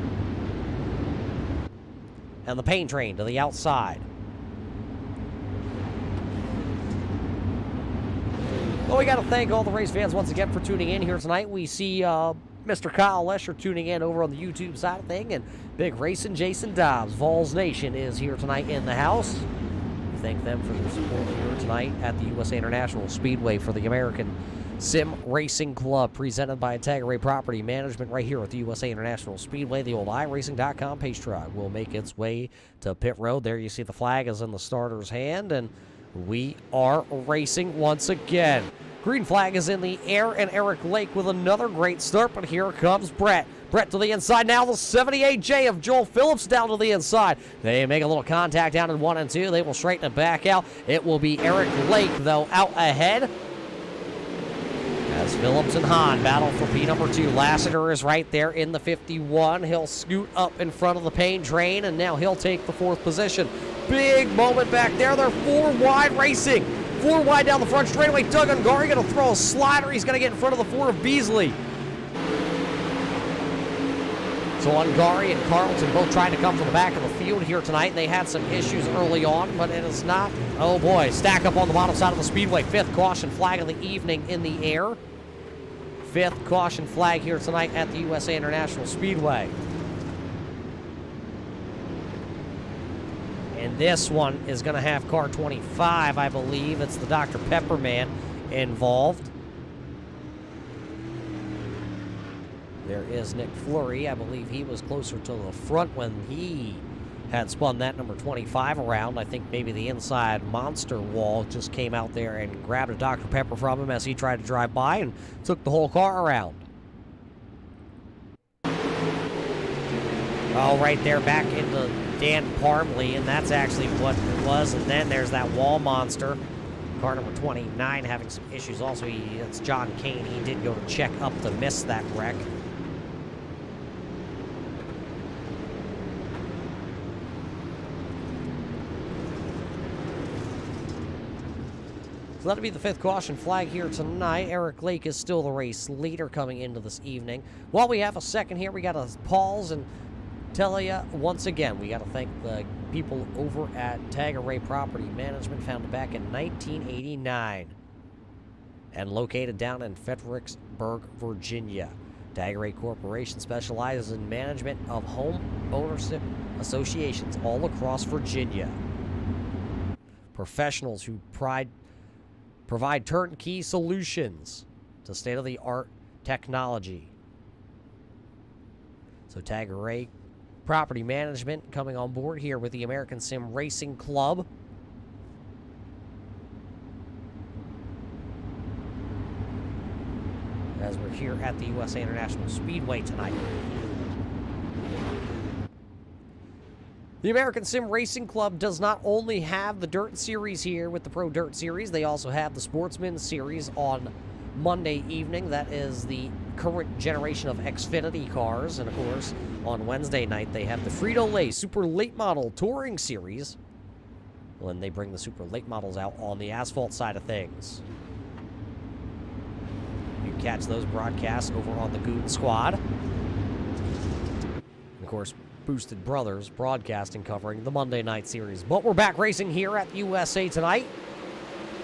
And the Payne train to the outside. Well, we got to thank all the race fans once again for tuning in here tonight. We see Mr. Kyle Lesher tuning in over on the YouTube side of thing, and Big Racing Jason Dobbs. Vols Nation is here tonight in the house. We thank them for their support here tonight at the USA International Speedway for the American Sim Racing Club, presented by Tagarè Property Management right here at the USA International Speedway. The old iRacing.com pace truck will make its way to pit road. There you see the flag is in the starter's hand, and we are racing once again. Green flag is in the air, and Eric Lake with another great start, but here comes Brett. Brett to the inside now, the 78J of Joel Phillips down to the inside. They make a little contact down in 1 and 2. They will straighten it back out. It will be Eric Lake, though, out ahead. As Phillips and Hahn battle for P number 2. Lassiter is right there in the 51. He'll scoot up in front of the pain train, and now he'll take the 4th position. Big moment back there. They're 4 wide racing. 4 wide down the front straightaway. Doug Ungari going to throw a slider. He's going to get in front of the 4 of Beasley. So Ungari and Carlton both trying to come from the back of the field here tonight. They had some issues early on, but it is not. Oh boy, stack up on the bottom side of the speedway. 5th caution flag of the evening in the air. 5th caution flag here tonight at the USA International Speedway. And this one is going to have car 25, I believe. It's the Dr. Pepper man involved. There is Nick Fleury. I believe he was closer to the front when he had spun that number 25 around. I think maybe the inside monster wall just came out there and grabbed a Dr. Pepper from him as he tried to drive by and took the whole car around. Oh, right there back into Dan Parmley, and that's actually what it was. And then there's that wall monster. Car number 29 having some issues also. It's John Kane. He did go to check up to miss that wreck. So that'll be the 5th caution flag here tonight. Eric Lake is still the race leader coming into this evening. While we have a second here, we got to pause and tell you once again, we got to thank the people over at Tagarè Property Management, founded back in 1989 and located down in Fredericksburg, Virginia. Tagarè Corporation specializes in management of home ownership associations all across Virginia. Professionals who provide turnkey solutions to state-of-the-art technology. So Tagarè Property Management coming on board here with the American Sim Racing Club. As we're here at the USA International Speedway tonight. The American Sim Racing Club does not only have the Dirt Series here with the Pro Dirt Series, they also have the Sportsman Series on Monday evening. That is the current generation of Xfinity cars. And of course, on Wednesday night, they have the Frito-Lay Super Late Model Touring Series when they bring the Super Late Models out on the asphalt side of things. You can catch those broadcasts over on the Goon Squad. And of course, Boosted Brothers broadcasting covering the Monday night series. But we're back racing here at USA tonight.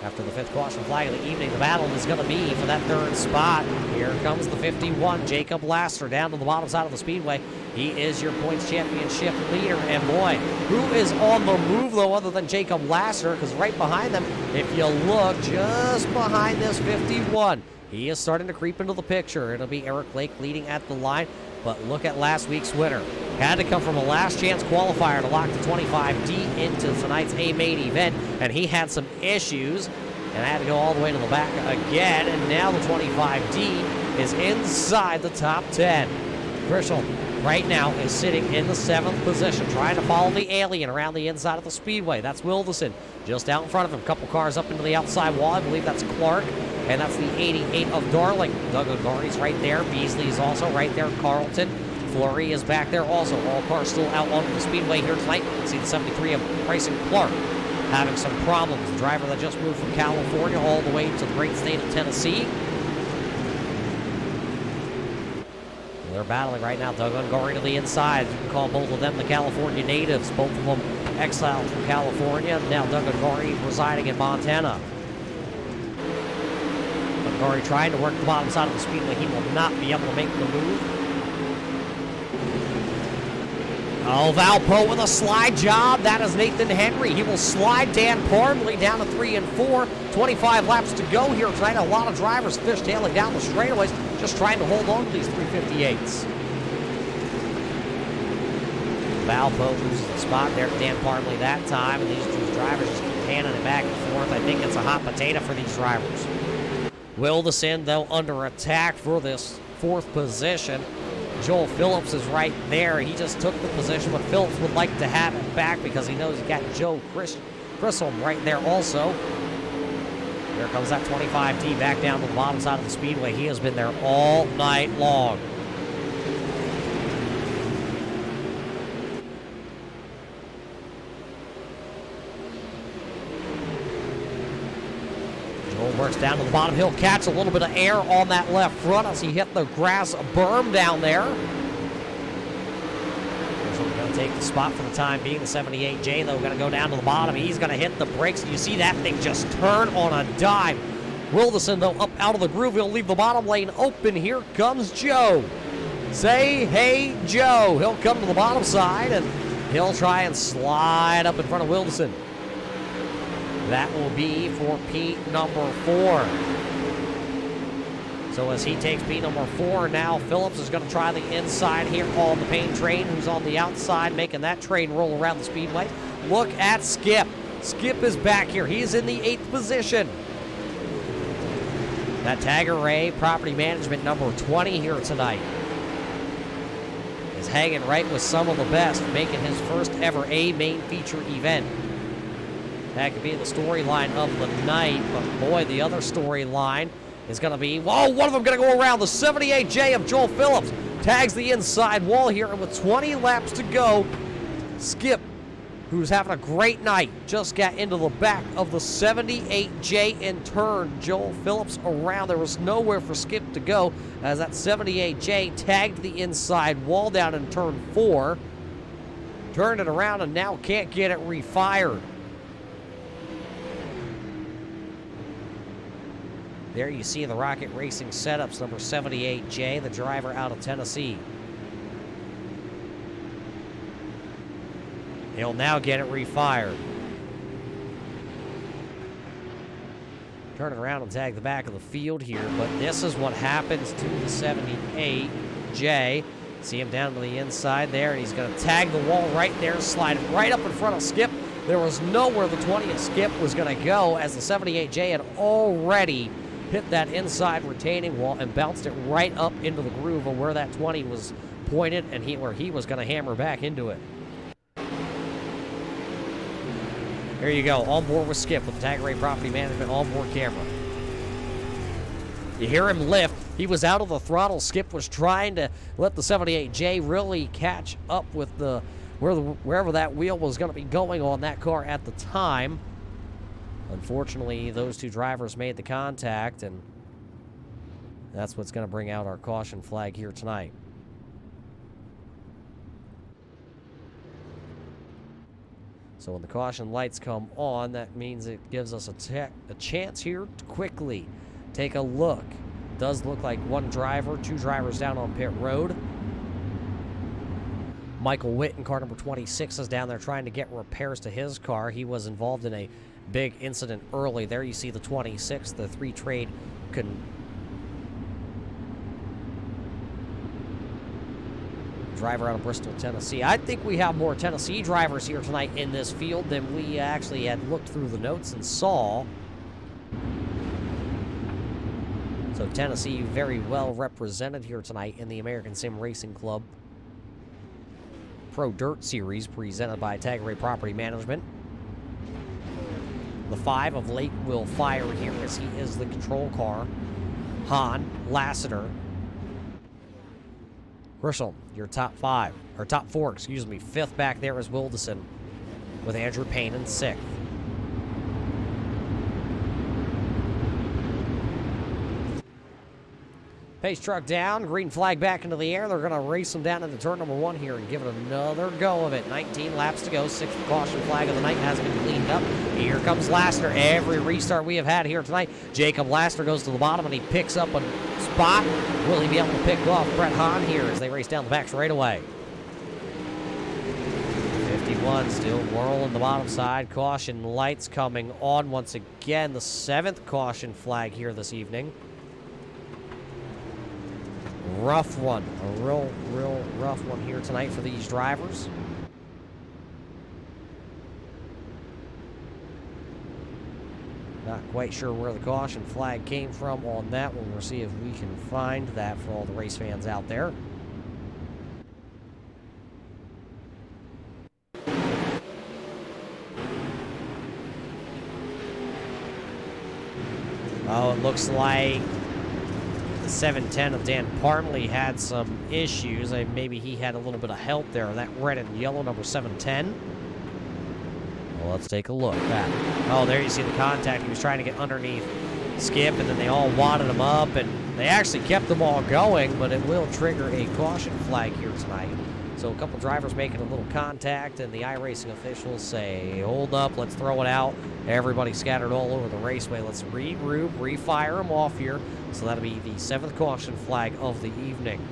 After the 5th caution flag of the evening, the battle is going to be for that 3rd spot. Here comes the 51, Jacob Laster, down to the bottom side of the speedway. He is your points championship leader. And boy, who is on the move, though, other than Jacob Laster? Because right behind them, if you look just behind this 51, he is starting to creep into the picture. It'll be Eric Lake leading at the line. But look at last week's winner. Had to come from a last chance qualifier to lock the 25D into tonight's A-main event. And he had some issues and had to go all the way to the back again. And now the 25D is inside the top 10. Grisham right now is sitting in the 7th position, trying to follow the alien around the inside of the speedway. That's Wilderson just out in front of him. A couple cars up into the outside wall. I believe that's Clark. And that's the 88 of Darling. Doug Ungari's right there. Beasley is also right there. Carlton. Fleury is back there also. All cars still out on the speedway here tonight. You can see the 73 of Bryson Clark having some problems. The driver that just moved from California all the way to the great state of Tennessee. They're battling right now. Doug Ungari to the inside. You can call both of them the California natives. Both of them exiled from California. Now Doug Ungari residing in Montana. Ungari trying to work the bottom side of the speedway. He will not be able to make the move. Oh, Valpo with a slide job. That is Nathan Henry. He will slide Dan Parmley down to 3 and 4. 25 laps to go here tonight. A lot of drivers fishtailing down the straightaways, just trying to hold on to these 358s. Valpo loses the spot there to Dan Parmley that time, and these two drivers just keep handing it back and forth. I think it's a hot potato for these drivers. Wilderson, though, under attack for this 4th position. Joel Phillips is right there. He just took the position, but Phillips would like to have it back because he knows he got Joe Grissom right there also. Here comes that 25D back down to the bottom side of the speedway. He has been there all night long. Works down to the bottom. He'll catch a little bit of air on that left front as he hit the grass berm down there. So we're going to take the spot for the time being. The 78J, though, going to go down to the bottom. He's going to hit the brakes. And you see that thing just turn on a dime. Wilderson, though, up out of the groove. He'll leave the bottom lane open. Here comes Joe. Say, hey, Joe. He'll come to the bottom side, and he'll try and slide up in front of Wilderson. That will be for Pete number 4. So as he takes Pete number 4, now Phillips is going to try the inside here on the Payne train, who's on the outside, making that train roll around the speedway. Look at Skip. Skip is back here. He's in the 8th position. That Tagarè property management number 20 here tonight is hanging right with some of the best, making his first ever A main feature event. That could be the storyline of the night, but boy, the other storyline is going to be, whoa, one of them going to go around. The 78J of Joel Phillips tags the inside wall here, and with 20 laps to go, Skip, who's having a great night, just got into the back of the 78J and turned Joel Phillips around. There was nowhere for Skip to go as that 78J tagged the inside wall down in turn 4, turned it around, and now can't get it refired. There you see the Rocket Racing setups, number 78J, the driver out of Tennessee. He'll now get it refired. Turn it around and tag the back of the field here, but this is what happens to the 78J. See him down to the inside there, and he's going to tag the wall right there, slide it right up in front of Skip. There was nowhere the 20th Skip was going to go as the 78J had already hit that inside retaining wall and bounced it right up into the groove of where that 20 was pointed and where he was going to hammer back into it. There you go, on board with Skip with the Tagarè Property Management onboard camera. You hear him lift. He was out of the throttle. Skip was trying to let the 78J really catch up with wherever that wheel was going to be going on that car at the time. Unfortunately, those two drivers made the contact, and that's what's going to bring out our caution flag here tonight. So when the caution lights come on, that means it gives us a chance here to quickly take a look. It does look like one driver, two drivers down on pit road. Michael Witt in car number 26 is down there trying to get repairs to his car. He was involved in a big incident early. There you see the 26, the 3-trade driver out of Bristol, Tennessee. I think we have more Tennessee drivers here tonight in this field than we actually had looked through the notes and saw. So Tennessee very well represented here tonight in the American Sim Racing Club Pro Dirt Series presented by Tagarè Property Management. The 5 of Lake will fire here as he is the control car. Hahn, Lassiter, Grisham, your top 4, excuse me. 5th back there is Wilderson with Andrew Payne in 6th. Pace truck down, green flag back into the air. They're going to race them down into turn number 1 here and give it another go of it. 19 laps to go. 6th caution flag of the night has been cleaned up. Here comes Lassiter. Every restart we have had here tonight, Jacob Lassiter goes to the bottom and he picks up a spot. Will he be able to pick off Brett Hahn here as they race down the back straightaway? 51 still whirling the bottom side. Caution lights coming on once again. The 7th caution flag here this evening. Rough one. A real rough one here tonight for these drivers. Not quite sure where the caution flag came from on that one. We'll see if we can find that for all the race fans out there. Oh, it looks like the 710 of Dan Parmley had some issues. Maybe he had a little bit of help there. That red and yellow number 710. Well, let's take a look. Oh, there you see the contact. He was trying to get underneath Skip, and then they all wadded him up, and they actually kept them all going, but it will trigger a caution flag here tonight. So a couple drivers making a little contact, and the iRacing officials say, hold up, let's throw it out. Everybody scattered all over the raceway. Let's regroup, refire them off here. So that'll be the 7th caution flag of the evening.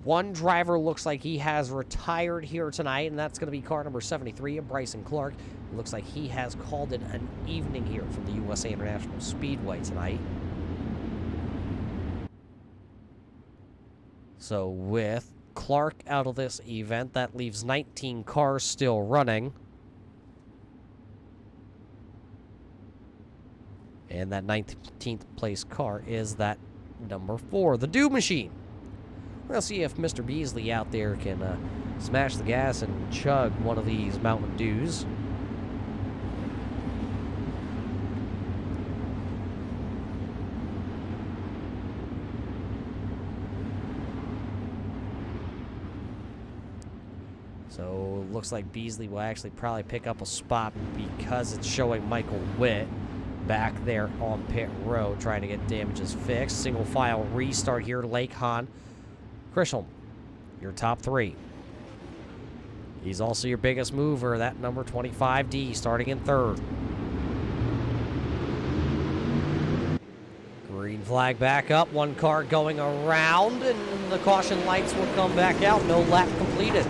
One driver looks like he has retired here tonight, and that's going to be car number 73 of Bryson Clark. It looks like he has called it an evening here from the USA International Speedway tonight. So with Clark out of this event, that leaves 19 cars still running. And that 19th place car is that number 4, the Dew Machine. We'll see if Mr. Beasley out there can smash the gas and chug one of these Mountain Dews. So looks like Beasley will actually probably pick up a spot because it's showing Michael Witt back there on pit road trying to get damages fixed. Single file restart here. Lake Hahn. Chrisholm, your top 3. He's also your biggest mover, that number 25D, starting in 3rd. Green flag back up, one car going around, and the caution lights will come back out. No lap completed.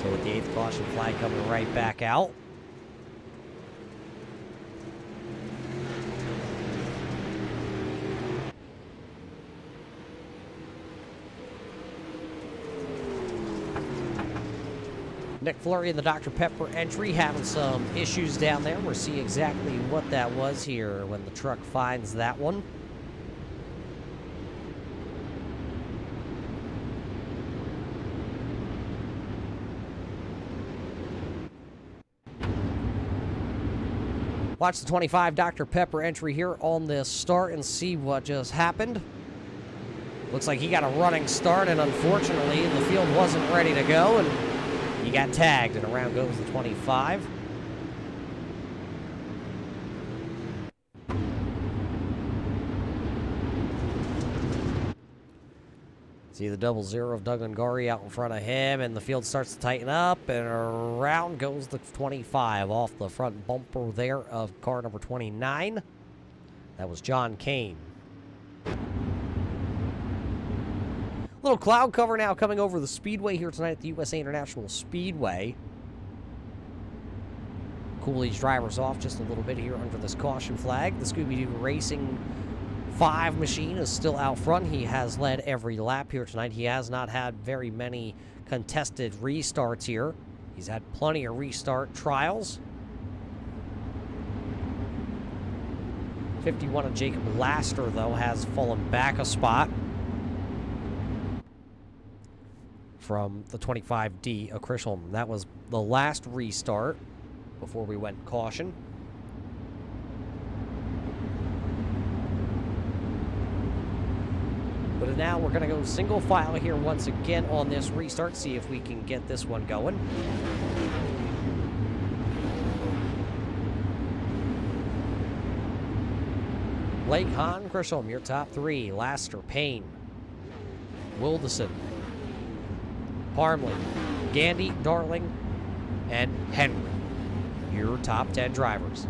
So with the 8th caution flag coming right back out. Nick Fleury and the Dr. Pepper entry having some issues down there. We'll see exactly what that was here when the truck finds that one. Watch the 25 Dr. Pepper entry here on this start and see what just happened. Looks like he got a running start, and unfortunately the field wasn't ready to go, and he got tagged, and around goes the 25. See the 00 of Doug Ungari out in front of him, and the field starts to tighten up, and around goes the 25 off the front bumper there of car number 29. That was John Kane. Little cloud cover now coming over the speedway here tonight at the USA International Speedway. Cool these drivers off just a little bit here under this caution flag. The Scooby-Doo Racing 5 machine is still out front. He has led every lap here tonight. He has not had very many contested restarts here. He's had plenty of restart trials. 51 of Jacob Laster, though, has fallen back a spot from the 25D of Chrisholm. That was the last restart before we went caution. But now we're going to go single file here once again on this restart, see if we can get this one going. Lake Hahn, Chrisholm, your top 3. Laster, Payne, Wilderson, Parmley, Gandy, Darling, and Henry. Your top 10 drivers.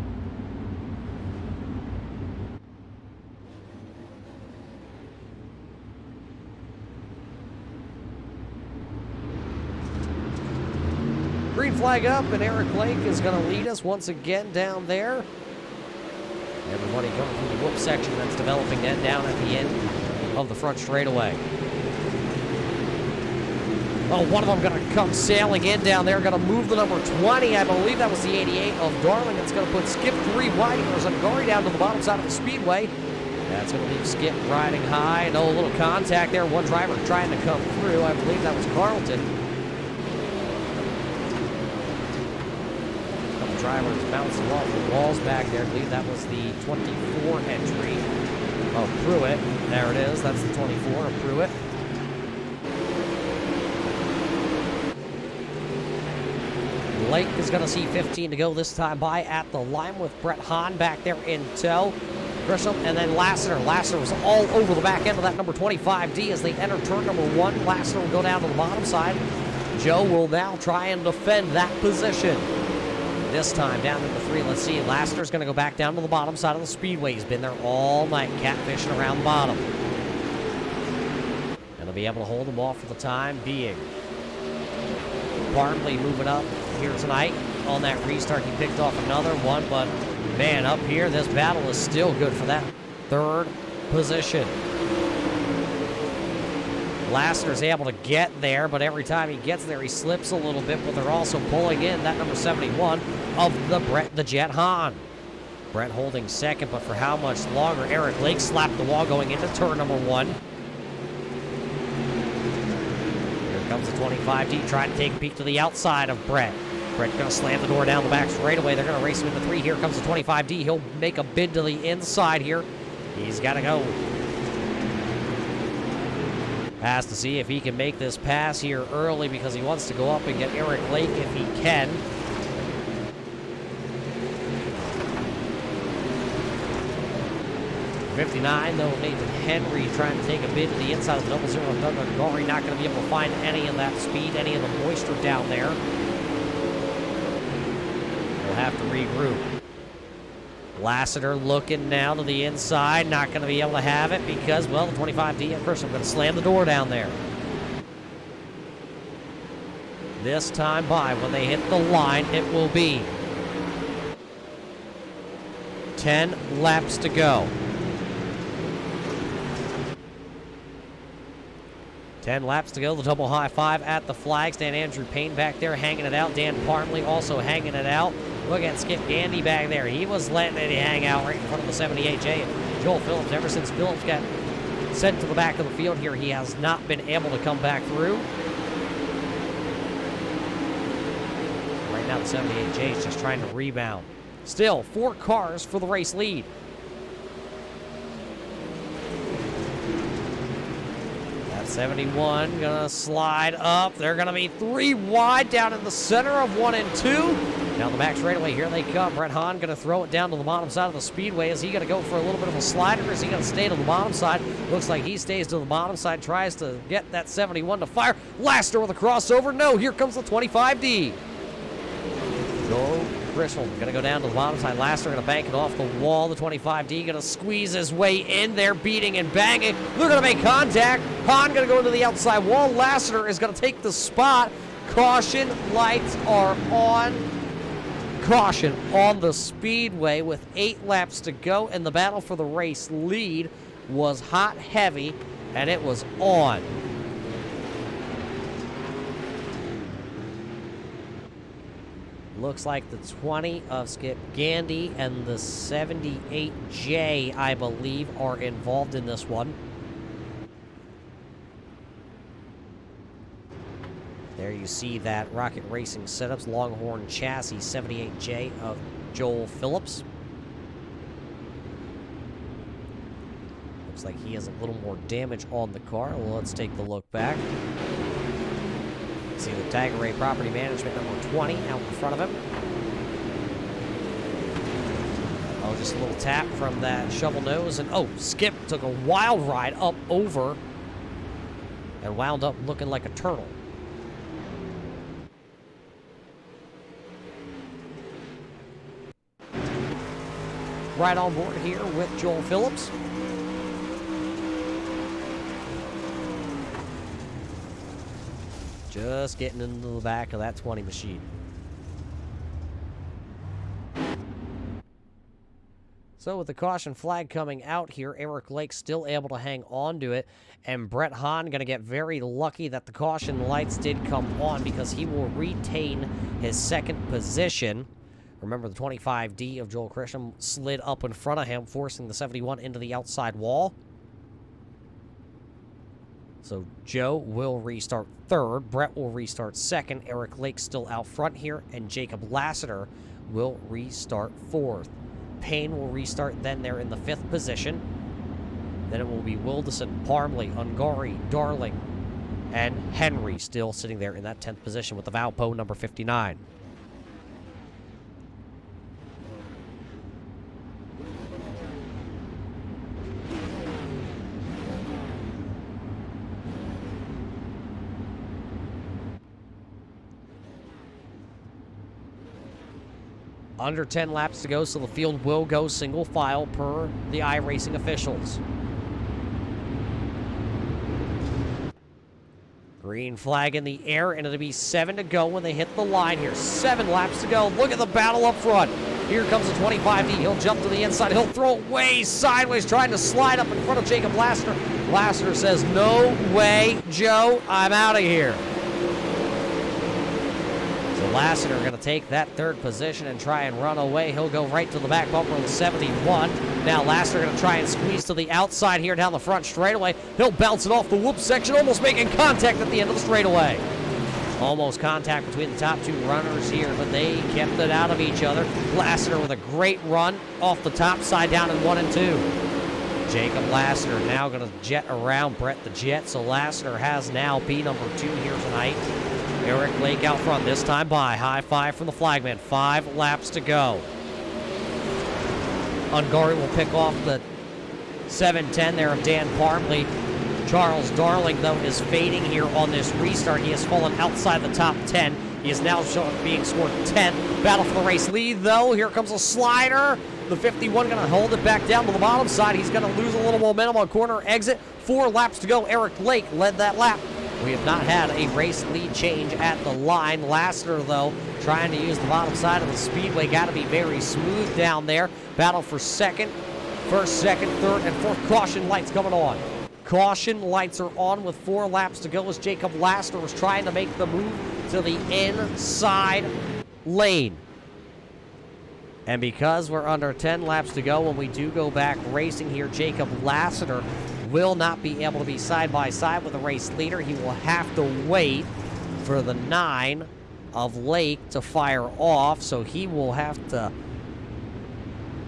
Green flag up, and Eric Lake is going to lead us once again down there. Everybody coming through the whoop section that's developing then down at the end of the front straightaway. Oh, one of them going to come sailing in down there. Going to move the number 20. I believe that was the 88 of Darling. It's going to put Skip 3 wide. There's a Tagarè down to the bottom side of the speedway. That's going to leave Skip riding high. No little contact there. One driver trying to come through. I believe that was Carlton. A couple drivers bouncing off the walls back there. I believe that was the 24 entry of Pruitt. There it is. That's the 24 of Pruitt. Lake is going to see 15 to go this time by at the line with Brett Hahn back there in tow. Grisham and then Lassiter. Lassiter was all over the back end of that number 25D as they enter turn number 1. Lassiter will go down to the bottom side. Joe will now try and defend that position. This time down number 3. Let's see. Lassiter's going to go back down to the bottom side of the speedway. He's been there all night catfishing around the bottom. And he'll be able to hold them off for the time being. Barnley moving up here tonight. On that restart, he picked off another one, but man, up here, this battle is still good for that 3rd position. Lassiter's able to get there, but every time he gets there, he slips a little bit, but they're also pulling in that number 71 of the Brett the Jet Hahn. Brett holding 2nd, but for how much longer? Eric Lake slapped the wall going into turn number 1. Comes the 25D, trying to take a peek to the outside of Brett. Brett going to slam the door down the back straightaway. They're going to race him into 3. Here comes the 25D. He'll make a bid to the inside here. He's got to go. Has to see if he can make this pass here early because he wants to go up and get Eric Lake if he can. '59, though, Nathan Henry trying to take a bid to the inside of the 00 of Doug Tagarè. Not going to be able to find any of that speed, any of the moisture down there. We'll have to regroup. Lassiter looking now to the inside. Not going to be able to have it because, well, the 25D at first, I'm going to slam the door down there. This time by, when they hit the line, it will be 10 laps to go. 10 laps to go. The double high five at the flag stand. Andrew Payne back there hanging it out. Dan Parmley also hanging it out. Look at Skip Gandy back there. He was letting it hang out right in front of the 78J. And Joel Phillips, ever since Phillips got sent to the back of the field here, he has not been able to come back through. Right now the 78J is just trying to rebound. Still, 4 cars for the race lead. That 71 gonna slide up. They're gonna be 3 wide down in the center of 1 and 2. Down the back straightaway, here they come. Brett Hahn gonna throw it down to the bottom side of the speedway. Is he gonna go for a little bit of a slider, or is he gonna stay to the bottom side? Looks like he stays to the bottom side, tries to get that 71 to fire. Lassiter with a crossover. No, here comes the 25D. Joe Grisham gonna go down to the bottom side. Lassiter gonna bank it off the wall. The 25D gonna squeeze his way in there, beating and banging. They're gonna make contact. Hahn gonna go into the outside wall. Lassiter is gonna take the spot. Caution lights are on. Caution on the speedway with 8 laps to go, and the battle for the race lead was hot, heavy, and it was on. Looks like the 20 of Skip Gandy and the 78J, I believe, are involved in this one. There you see that Rocket Racing Setups Longhorn chassis 78J of Joel Phillips. Looks like he has a little more damage on the car. Well, let's take the look back. See the Tagarè Property Management number 20 out in front of him. Oh, just a little tap from that shovel nose. And, oh, Skip took a wild ride up over and wound up looking like a turtle. right on board here with Joel Phillips. Just getting into the back of that 20 machine. So with the caution flag coming out here, Eric Lake still able to hang on to it, and Brett Hahn going to get very lucky that the caution lights did come on because he will retain his second position. Remember, the 25D of Joel Christian slid up in front of him, forcing the 71 into the outside wall. So Joe will restart third, Brett will restart second, Eric Lake still out front here, and Jacob Lassiter will restart fourth. Payne will restart then there in the fifth position. Then it will be Wilderson, Parmley, Ungari, Darling, and Henry still sitting there in that 10th position with the Valpo number 59. Under 10 laps to go, so the field will go single file per the iRacing officials. Green flag in the air, and it'll be 7 to go when they hit the line here. 7 laps to go. Look at the battle up front. Here comes the 25D. He'll jump to the inside. He'll throw it way sideways, trying to slide up in front of Jacob Lassiter. Lassiter says, "No way, Joe. I'm out of here." Lassiter going to take that third position and try and run away. He'll go right to the back bumper of the 71. Now Lassiter going to try and squeeze to the outside here down the front straightaway. He'll bounce it off the whoop section, almost making contact at the end of the straightaway. Almost contact between the top two runners here, but they kept it out of each other. Lassiter with a great run off the top side down in 1 and 2. Jacob Lassiter now going to jet around Brett the Jet, so Lassiter has now P number 2 here tonight. Eric Lake out front, this time by. High five from the flagman. 5 laps to go. Ungari will pick off the 7-10 there of Dan Parmley. Charles Darling, though, is fading here on this restart. He has fallen outside the top 10. He is now being scored 10th. Battle for the race lead, though. Here comes a slider. The 51 going to hold it back down to the bottom side. He's going to lose a little momentum on corner exit. 4 laps to go. Eric Lake led that lap. We have not had a race lead change at the line. Lassiter, though, trying to use the bottom side of the speedway. Got to be very smooth down there. Battle for second, first, second, third, and fourth. Caution lights coming on. Caution lights are on with 4 laps to go as Jacob Lassiter was trying to make the move to the inside lane. And because we're under 10 laps to go, when we do go back racing here, Jacob Lassiter will not be able to be side by side with the race leader. He will have to wait for the 9 of Lake to fire off, so he will have to,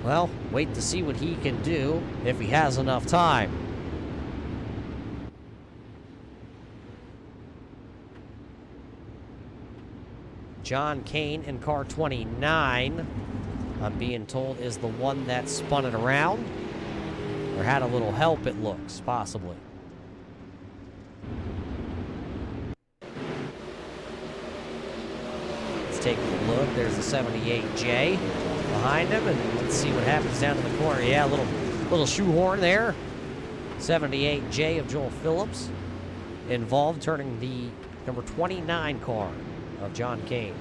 well, wait to see what he can do if he has enough time. John Kane in car 29, I'm being told, is the one that spun it around. Or had a little help, it looks, possibly. Let's take a look. There's the 78J behind him, and let's see what happens down in the corner. Yeah, a little shoehorn there. 78J of Joel Phillips involved, turning the number 29 car of John Kane.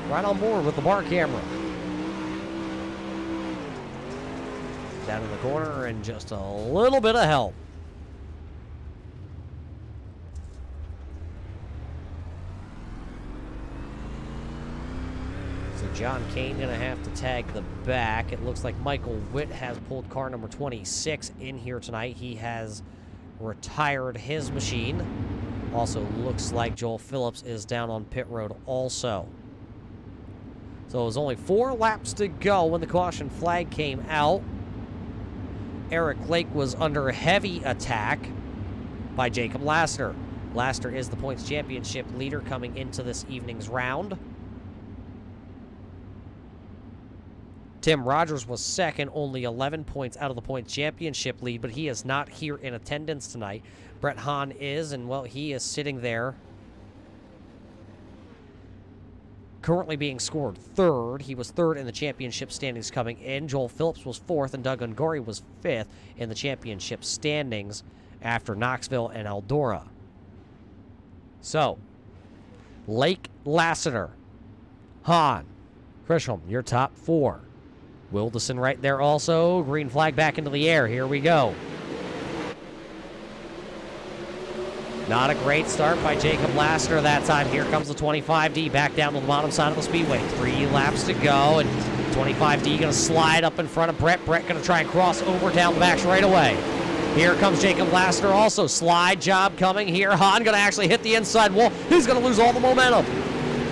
Right on board with the bar camera. Down in the corner and just a little bit of help. So John Kane going to have to tag the back. It looks like Michael Witt has pulled car number 26 in here tonight. He has retired his machine. Also looks like Joel Phillips is down on pit road also. So it was only 4 laps to go when the caution flag came out. Eric Lake was under heavy attack by Jacob Lassiter. Lassiter is the points championship leader coming into this evening's round. Tim Rogers was second, only 11 points out of the points championship lead, but he is not here in attendance tonight. Brett Hahn is, and well, he is sitting there currently being scored third. He was third in the championship standings coming in. Joel Phillips was fourth, and Doug Ungori was fifth in the championship standings after Knoxville and Eldora. So, Lake Lassiter, Hahn, Grisham, your top four. Wilderson right there also. Green flag back into the air. Here we go. Not a great start by Jacob Lassiter that time. Here comes the 25D back down to the bottom side of the speedway. 3 laps to go, and 25D going to slide up in front of Brett. Brett going to try and cross over down the back straight away. Here comes Jacob Lassiter also. Slide job coming here. Hahn going to actually hit the inside wall. He's going to lose all the momentum.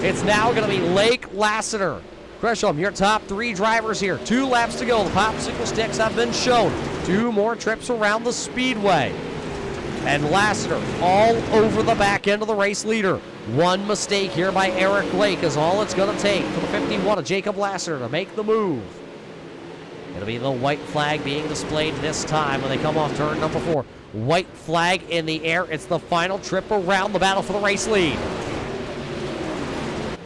It's now going to be Lake Lassiter. Grisham, your top 3 drivers here. 2 laps to go. The popsicle sticks have been shown. 2 more trips around the speedway. And Lassiter all over the back end of the race leader. One mistake here by Eric Lake is all it's going to take for the 51 of Jacob Lassiter to make the move. It'll be the white flag being displayed this time when they come off turn number 4. White flag in the air. It's the final trip around the battle for the race lead.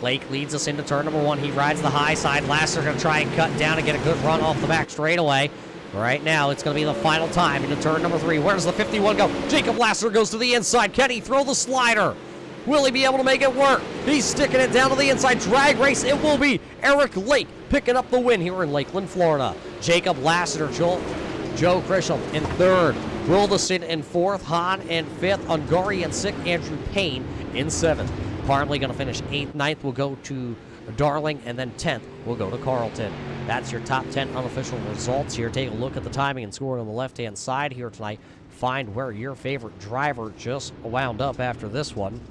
Lake leads us into turn number 1. He rides the high side. Lassiter going to try and cut down and get a good run off the back straightaway. Right now, it's going to be the final time into turn number 3. Where does the 51 go? Jacob Lassiter goes to the inside. Can he throw the slider? Will he be able to make it work? He's sticking it down to the inside. Drag race, it will be Eric Lake picking up the win here in Lakeland, Florida. Jacob Lassiter, Joe Grisham in 3rd. Wilderson in 4th. Hahn in 5th. Ungari in 6th. Andrew Payne in 7th. Parmley going to finish 8th. 9th will go to Darling, and then 10th will go to Carlton. That's your top 10 unofficial results here. Take a look at the timing and scoring on the left-hand side here tonight. Find where your favorite driver just wound up after this one.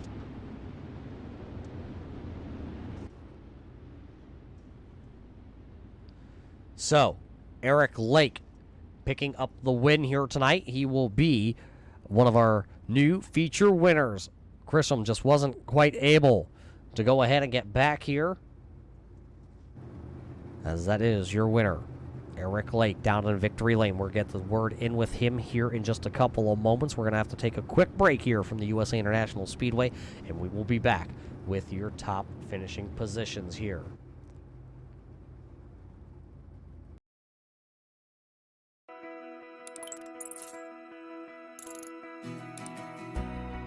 So, Eric Lake picking up the win here tonight. He will be one of our new feature winners. Grisham just wasn't quite able to go ahead and get back here, as that is your winner, Eric Lake, down in victory lane. We'll get the word in with him here in just a couple of moments. We're going to have to take a quick break here from the USA International Speedway, and we will be back with your top finishing positions here.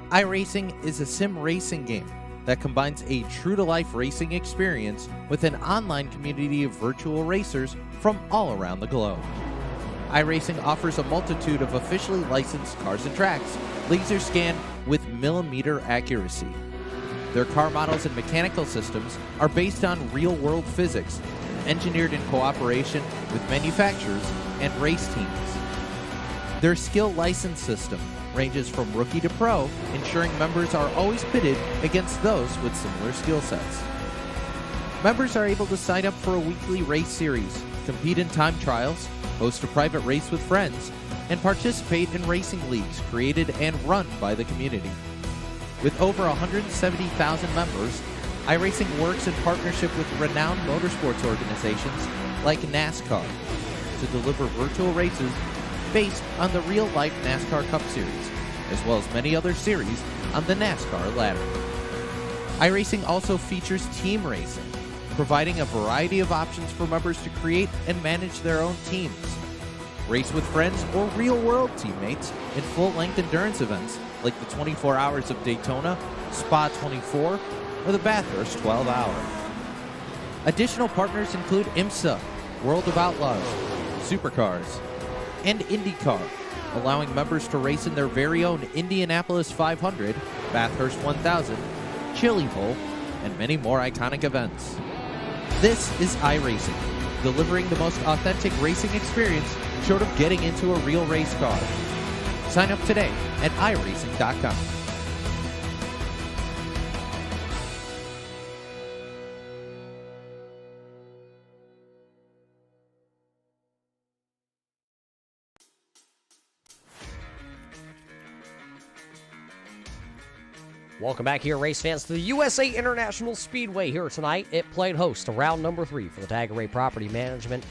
iRacing is a sim racing game that combines a true-to-life racing experience with an online community of virtual racers from all around the globe. iRacing offers a multitude of officially licensed cars and tracks, laser scanned with millimeter accuracy. Their car models and mechanical systems are based on real-world physics, engineered in cooperation with manufacturers and race teams. Their skill license system ranges from rookie to pro, ensuring members are always pitted against those with similar skill sets. Members are able to sign up for a weekly race series, compete in time trials, host a private race with friends, and participate in racing leagues created and run by the community. With over 170,000 members, iRacing works in partnership with renowned motorsports organizations like NASCAR to deliver virtual races based on the real-life NASCAR Cup Series, as well as many other series on the NASCAR ladder. iRacing also features team racing, providing a variety of options for members to create and manage their own teams. Race with friends or real-world teammates in full-length endurance events like the 24 Hours of Daytona, Spa 24, or the Bathurst 12-Hour. Additional partners include IMSA, World of Outlaws, Supercars, and IndyCar, allowing members to race in their very own Indianapolis 500, Bathurst 1000, Chili Bowl, and many more iconic events. This is iRacing, delivering the most authentic racing experience short of getting into a real race car. Sign up today at iRacing.com. Welcome back here, race fans, to the USA International Speedway here tonight. It played host to round number 3 for the Tagarè Property Management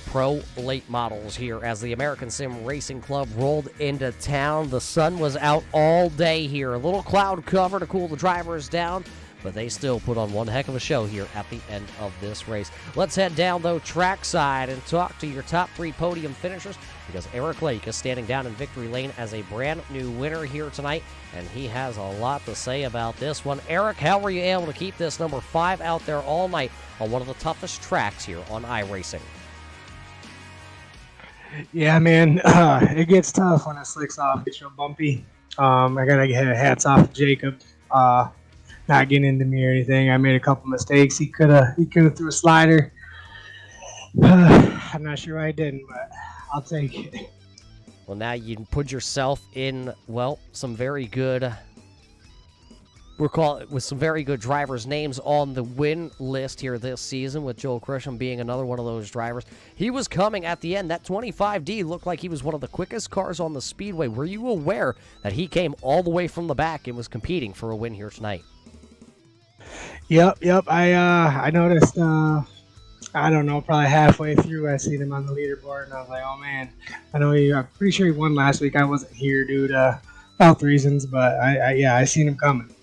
Pro Late Models here as the American Sim Racing Club rolled into town. The sun was out all day here. A little cloud cover to cool the drivers down, but they still put on one heck of a show here at the end of this race. Let's head down, though, trackside and talk to your top 3 podium finishers, because Eric Lake is standing down in victory lane as a brand new winner here tonight, and he has a lot to say about this one. Eric, how were you able to keep this number 5 out there all night on one of the toughest tracks here on iRacing? Yeah, man, it gets tough when it slicks off. It's real bumpy. I gotta get hats off to Jacob, not getting into me or anything. I made a couple mistakes. He could have threw a slider. I'm not sure why he didn't, but I'll take it. Well, now you put yourself in, well, some very good, with some very good drivers' names on the win list here this season, with Joel Grisham being another one of those drivers. He was coming at the end. That 25D looked like he was one of the quickest cars on the speedway. Were you aware that he came all the way from the back and was competing for a win here tonight? Yep. I noticed. I don't know, probably halfway through, I seen him on the leaderboard, and I was like, oh man, I know I'm pretty sure he won last week. I wasn't here due to health reasons, but I seen him coming.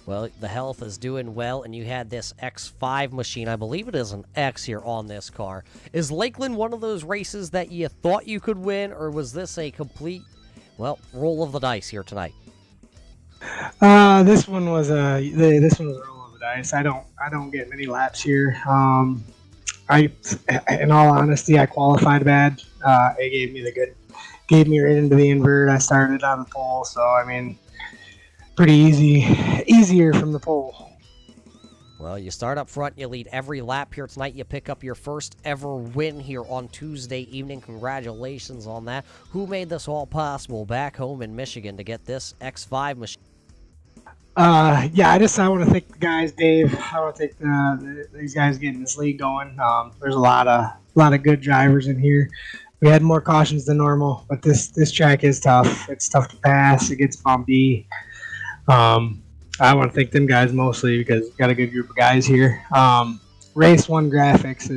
Well, the health is doing well, and you had this X5 machine. I believe it is an X here on this car. Is Lakeland one of those races that you thought you could win, or was this a complete, well, roll of the dice here tonight? This one was a roll of the dice. I don't get many laps here. In all honesty, I qualified bad. It gave me right into the invert. I started on the pole, so I mean, pretty easier from the pole. Well, you start up front, you lead every lap here tonight. You pick up your first ever win here on Tuesday evening. Congratulations on that. Who made this all possible back home in Michigan to get this X5 machine? I want to thank the guys, Dave. I want to thank these guys getting this league going. There's a lot of good drivers in here. We had more cautions than normal, but this track is tough. It's tough to pass. It gets bumpy. I want to thank them guys mostly because we've got a good group of guys here. Race One Graphics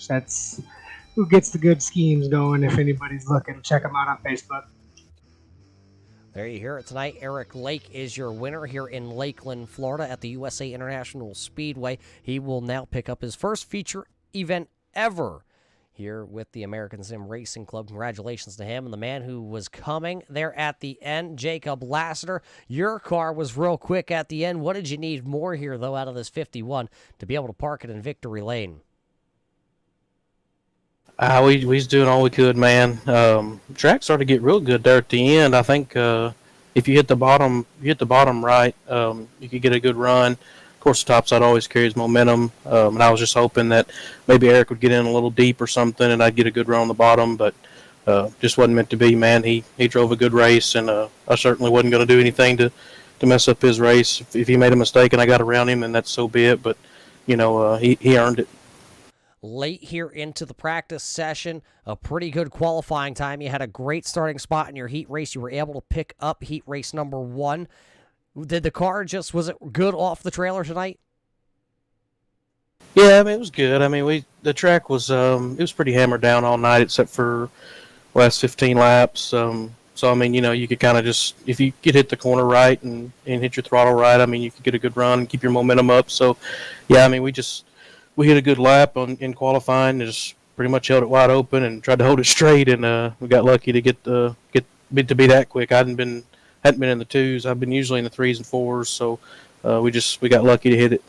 that's who gets the good schemes going. If anybody's looking, check them out on Facebook. There you hear it tonight. Eric Lake is your winner here in Lakeland, Florida at the USA International Speedway. He will now pick up his first feature event ever here with the American Sim Racing Club. Congratulations to him. And the man who was coming there at the end, Jacob Lassiter. Your car was real quick at the end. What did you need more here, though, out of this 51 to be able to park it in victory lane? We was doing all we could, man. Track started to get real good there at the end. I think if you hit the bottom right, you could get a good run. Of course, the top side always carries momentum, and I was just hoping that maybe Eric would get in a little deep or something, and I'd get a good run on the bottom. But just wasn't meant to be, man. He drove a good race, and I certainly wasn't going to do anything to mess up his race. If he made a mistake and I got around him, then that's so be it. But he earned it. Late here into the practice session, a pretty good qualifying time. You had a great starting spot in your heat race. You were able to pick up heat race number 1. Did the car was it good off the trailer tonight? Yeah, I mean, it was good. I mean, the track was it was pretty hammered down all night except for last 15 laps. So I mean, you could kind of just, if you could hit the corner right and hit your throttle right, I mean, you could get a good run and keep your momentum up. So yeah, I mean, we hit a good lap in qualifying, and just pretty much held it wide open and tried to hold it straight, and we got lucky to get to be that quick. I hadn't been in the 2s. I've been usually in the 3s and 4s, so we got lucky to hit it.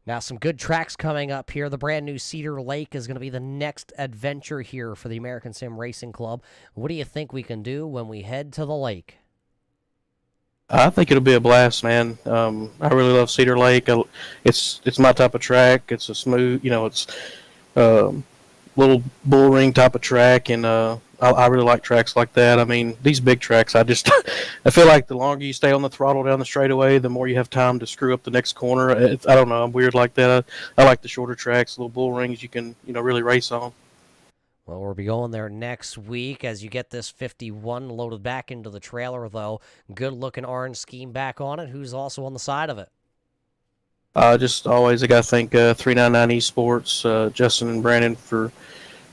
Now, some good tracks coming up here. The brand new Cedar Lake is going to be the next adventure here for the American Sim Racing Club. What do you think we can do when we head to the lake? I think it'll be a blast, man. I really love Cedar Lake. It's my type of track. It's a smooth, it's little bull ring type of track, and I really like tracks like that. I mean, these big tracks, I feel like the longer you stay on the throttle down the straightaway, the more you have time to screw up the next corner. I don't know, I'm weird like that. I like the shorter tracks, little bull rings you can really race on. Well, we'll be going there next week as you get this 51 loaded back into the trailer, though. Good-looking orange scheme back on it. Who's also on the side of it? Just always, I got to thank 399 Esports, Justin and Brandon, for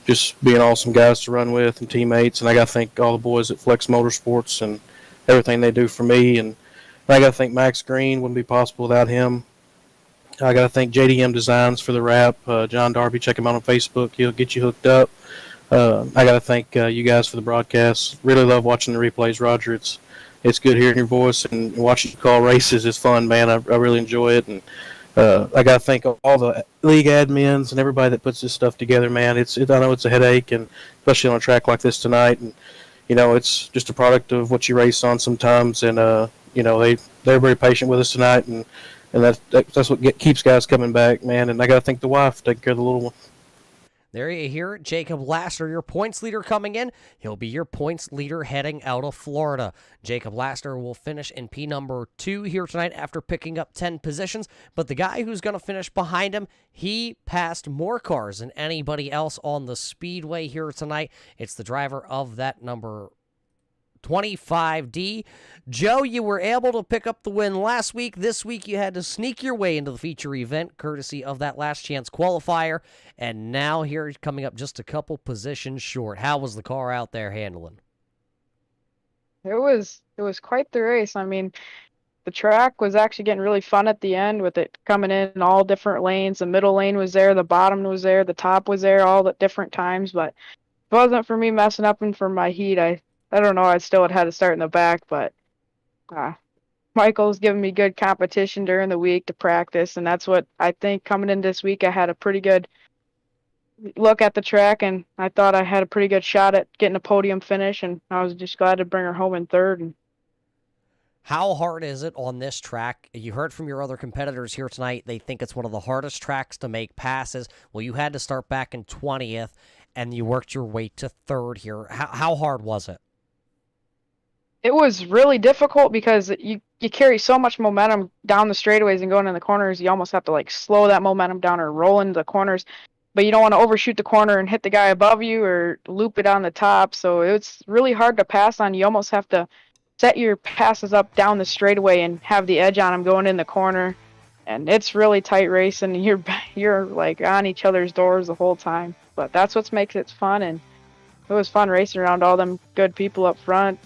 just being awesome guys to run with and teammates. And I got to thank all the boys at Flex Motorsports and everything they do for me. And I got to think Max Green wouldn't be possible without him. I got to thank JDM Designs for the wrap. John Darby, check him out on Facebook. He'll get you hooked up. I got to thank you guys for the broadcast. Really love watching the replays, Roger. It's good hearing your voice and watching you call races is fun, man. I really enjoy it. And I got to thank all the league admins and everybody that puts this stuff together, man. I know it's a headache, and especially on a track like this tonight. And it's just a product of what you race on sometimes. And they're very patient with us tonight, and that's what keeps guys coming back, man. And I got to thank the wife taking care of the little one. There you hear it. Jacob Laster, your points leader coming in. He'll be your points leader heading out of Florida. Jacob Laster will finish in P number 2 here tonight after picking up 10 positions. But the guy who's going to finish behind him, he passed more cars than anybody else on the speedway here tonight. It's the driver of that number 25D. Joe, you were able to pick up the win last week. This week you had to sneak your way into the feature event courtesy of that last chance qualifier. And now here coming up just a couple positions short. How was the car out there handling? It was quite the race. I mean, the track was actually getting really fun at the end with it coming in all different lanes. The middle lane was there, the bottom was there, the top was there, all at different times. But if it wasn't for me messing up and for my heat, I don't know, I still had to start in the back, but Michael's giving me good competition during the week to practice, and that's what I think coming in this week. I had a pretty good look at the track, and I thought I had a pretty good shot at getting a podium finish, and I was just glad to bring her home in third. And how hard is it on this track? You heard from your other competitors here tonight. They think it's one of the hardest tracks to make passes. Well, you had to start back in 20th, and you worked your way to third here. How hard was it? It was really difficult because you carry so much momentum down the straightaways and going in the corners. You almost have to slow that momentum down or roll into the corners, but you don't want to overshoot the corner and hit the guy above you or loop it on the top. So it's really hard to pass on. You almost have to set your passes up down the straightaway and have the edge on them going in the corner. And it's really tight racing. You're on each other's doors the whole time. But that's what makes it fun, and it was fun racing around all them good people up front.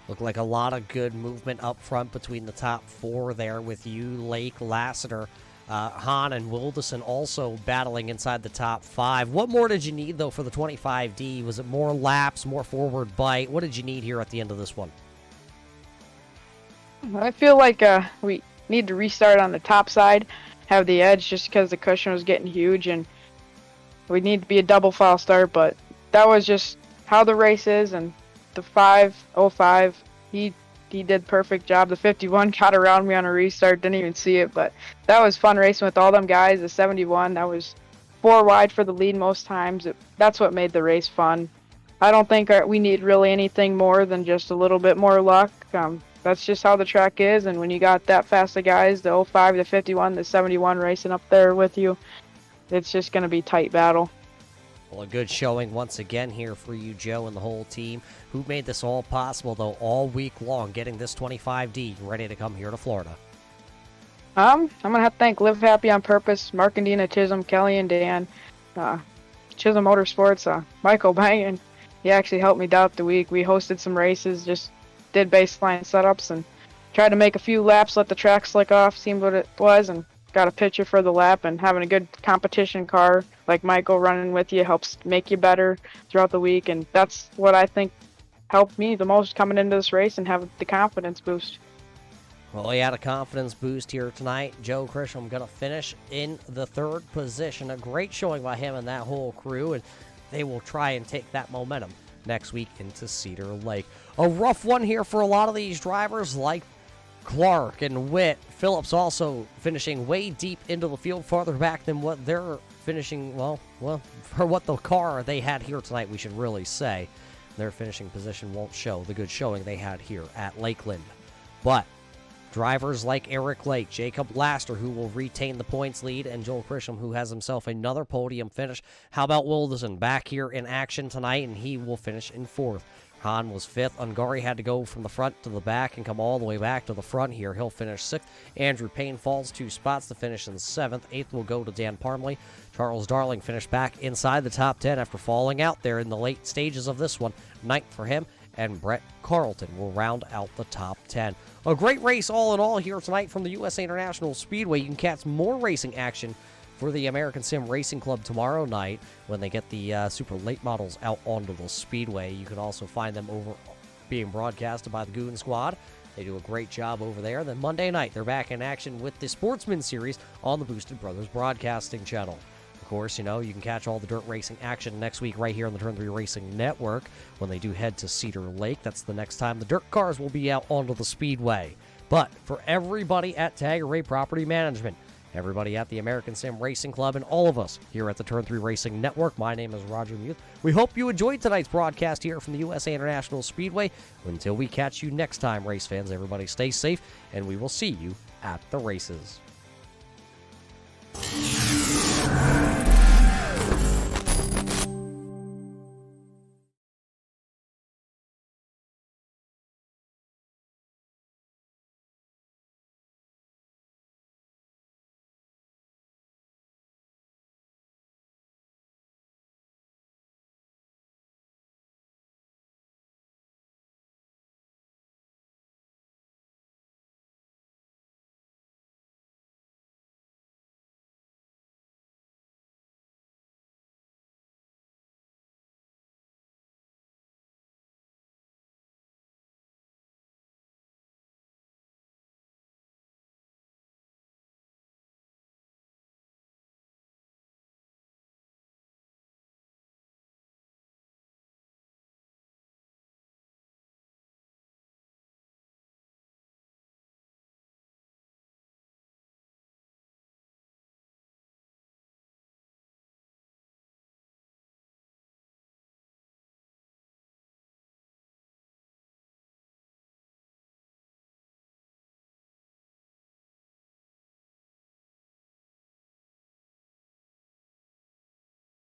Looked like a lot of good movement up front between the top 4 there with you, Lake, Lassiter, Hahn, and Wilderson also battling inside the top 5. What more did you need, though, for the 25D? Was it more laps, more forward bite? What did you need here at the end of this one? I feel like we need to restart on the top side, have the edge just because the cushion was getting huge, and we need to be a double file start, but that was just how the race is, and the 505, he did perfect job. The 51 got around me on a restart, didn't even see it, but that was fun racing with all them guys. The 71, that was 4 wide for the lead most times. That's what made the race fun. I don't think we need really anything more than just a little bit more luck. That's just how the track is, and when you got that fast of guys, the 05, the 51, the 71 racing up there with you, it's just going to be tight battle. Well, a good showing once again here for you, Joe, and the whole team, who made this all possible, though, all week long, getting this 25D ready to come here to Florida. I'm going to have to thank Live Happy on Purpose, Mark and Dina Chisholm, Kelly and Dan, Chisholm Motorsports, Michael Bangin. He actually helped me out the week. We hosted some races, just did baseline setups, and tried to make a few laps, let the track slick off, see what it was, and got a picture for the lap. And having a good competition car like Michael running with you helps make you better throughout the week, and that's what I think helped me the most coming into this race and have the confidence boost. Well, he had a confidence boost here tonight. Joe Grisham going to finish in the 3rd position. A great showing by him and that whole crew, and they will try and take that momentum next week into Cedar Lake. A rough one here for a lot of these drivers like Clark and Witt. Phillips also finishing way deep into the field, farther back than what they're finishing, well, for what the car they had here tonight, we should really say. Their finishing position won't show the good showing they had here at Lakeland. But drivers like Eric Lake, Jacob Laster, who will retain the points lead, and Joel Grisham, who has himself another podium finish. How about Wilderson back here in action tonight, and he will finish in 4th. Hahn was 5th. Ungari had to go from the front to the back and come all the way back to the front here. He'll finish 6th. Andrew Payne falls 2 spots to finish in 7th. 8th will go to Dan Parmley. Charles Darling finished back inside the top 10 after falling out there in the late stages of this one. 9th for him. and Brett Carlton will round out the top 10. A great race all in all here tonight from the USA International Speedway. You can catch more racing action for the American Sim Racing Club tomorrow night when they get the super late models out onto the speedway. You can also find them over being broadcasted by the Goon Squad. They do a great job over there. Then Monday night, they're back in action with the Sportsman Series on the Boosted Brothers Broadcasting Channel. Of course, you can catch all the dirt racing action next week right here on the Turn 3 Racing Network when they do head to Cedar Lake. That's the next time the dirt cars will be out onto the speedway. But for everybody at Tagarè Property Management, everybody at the American Sim Racing Club, and all of us here at the Turn 3 Racing Network, my name is Roger Muth. We hope you enjoyed tonight's broadcast here from the USA International Speedway. Until we catch you next time, race fans, everybody stay safe, and we will see you at the races.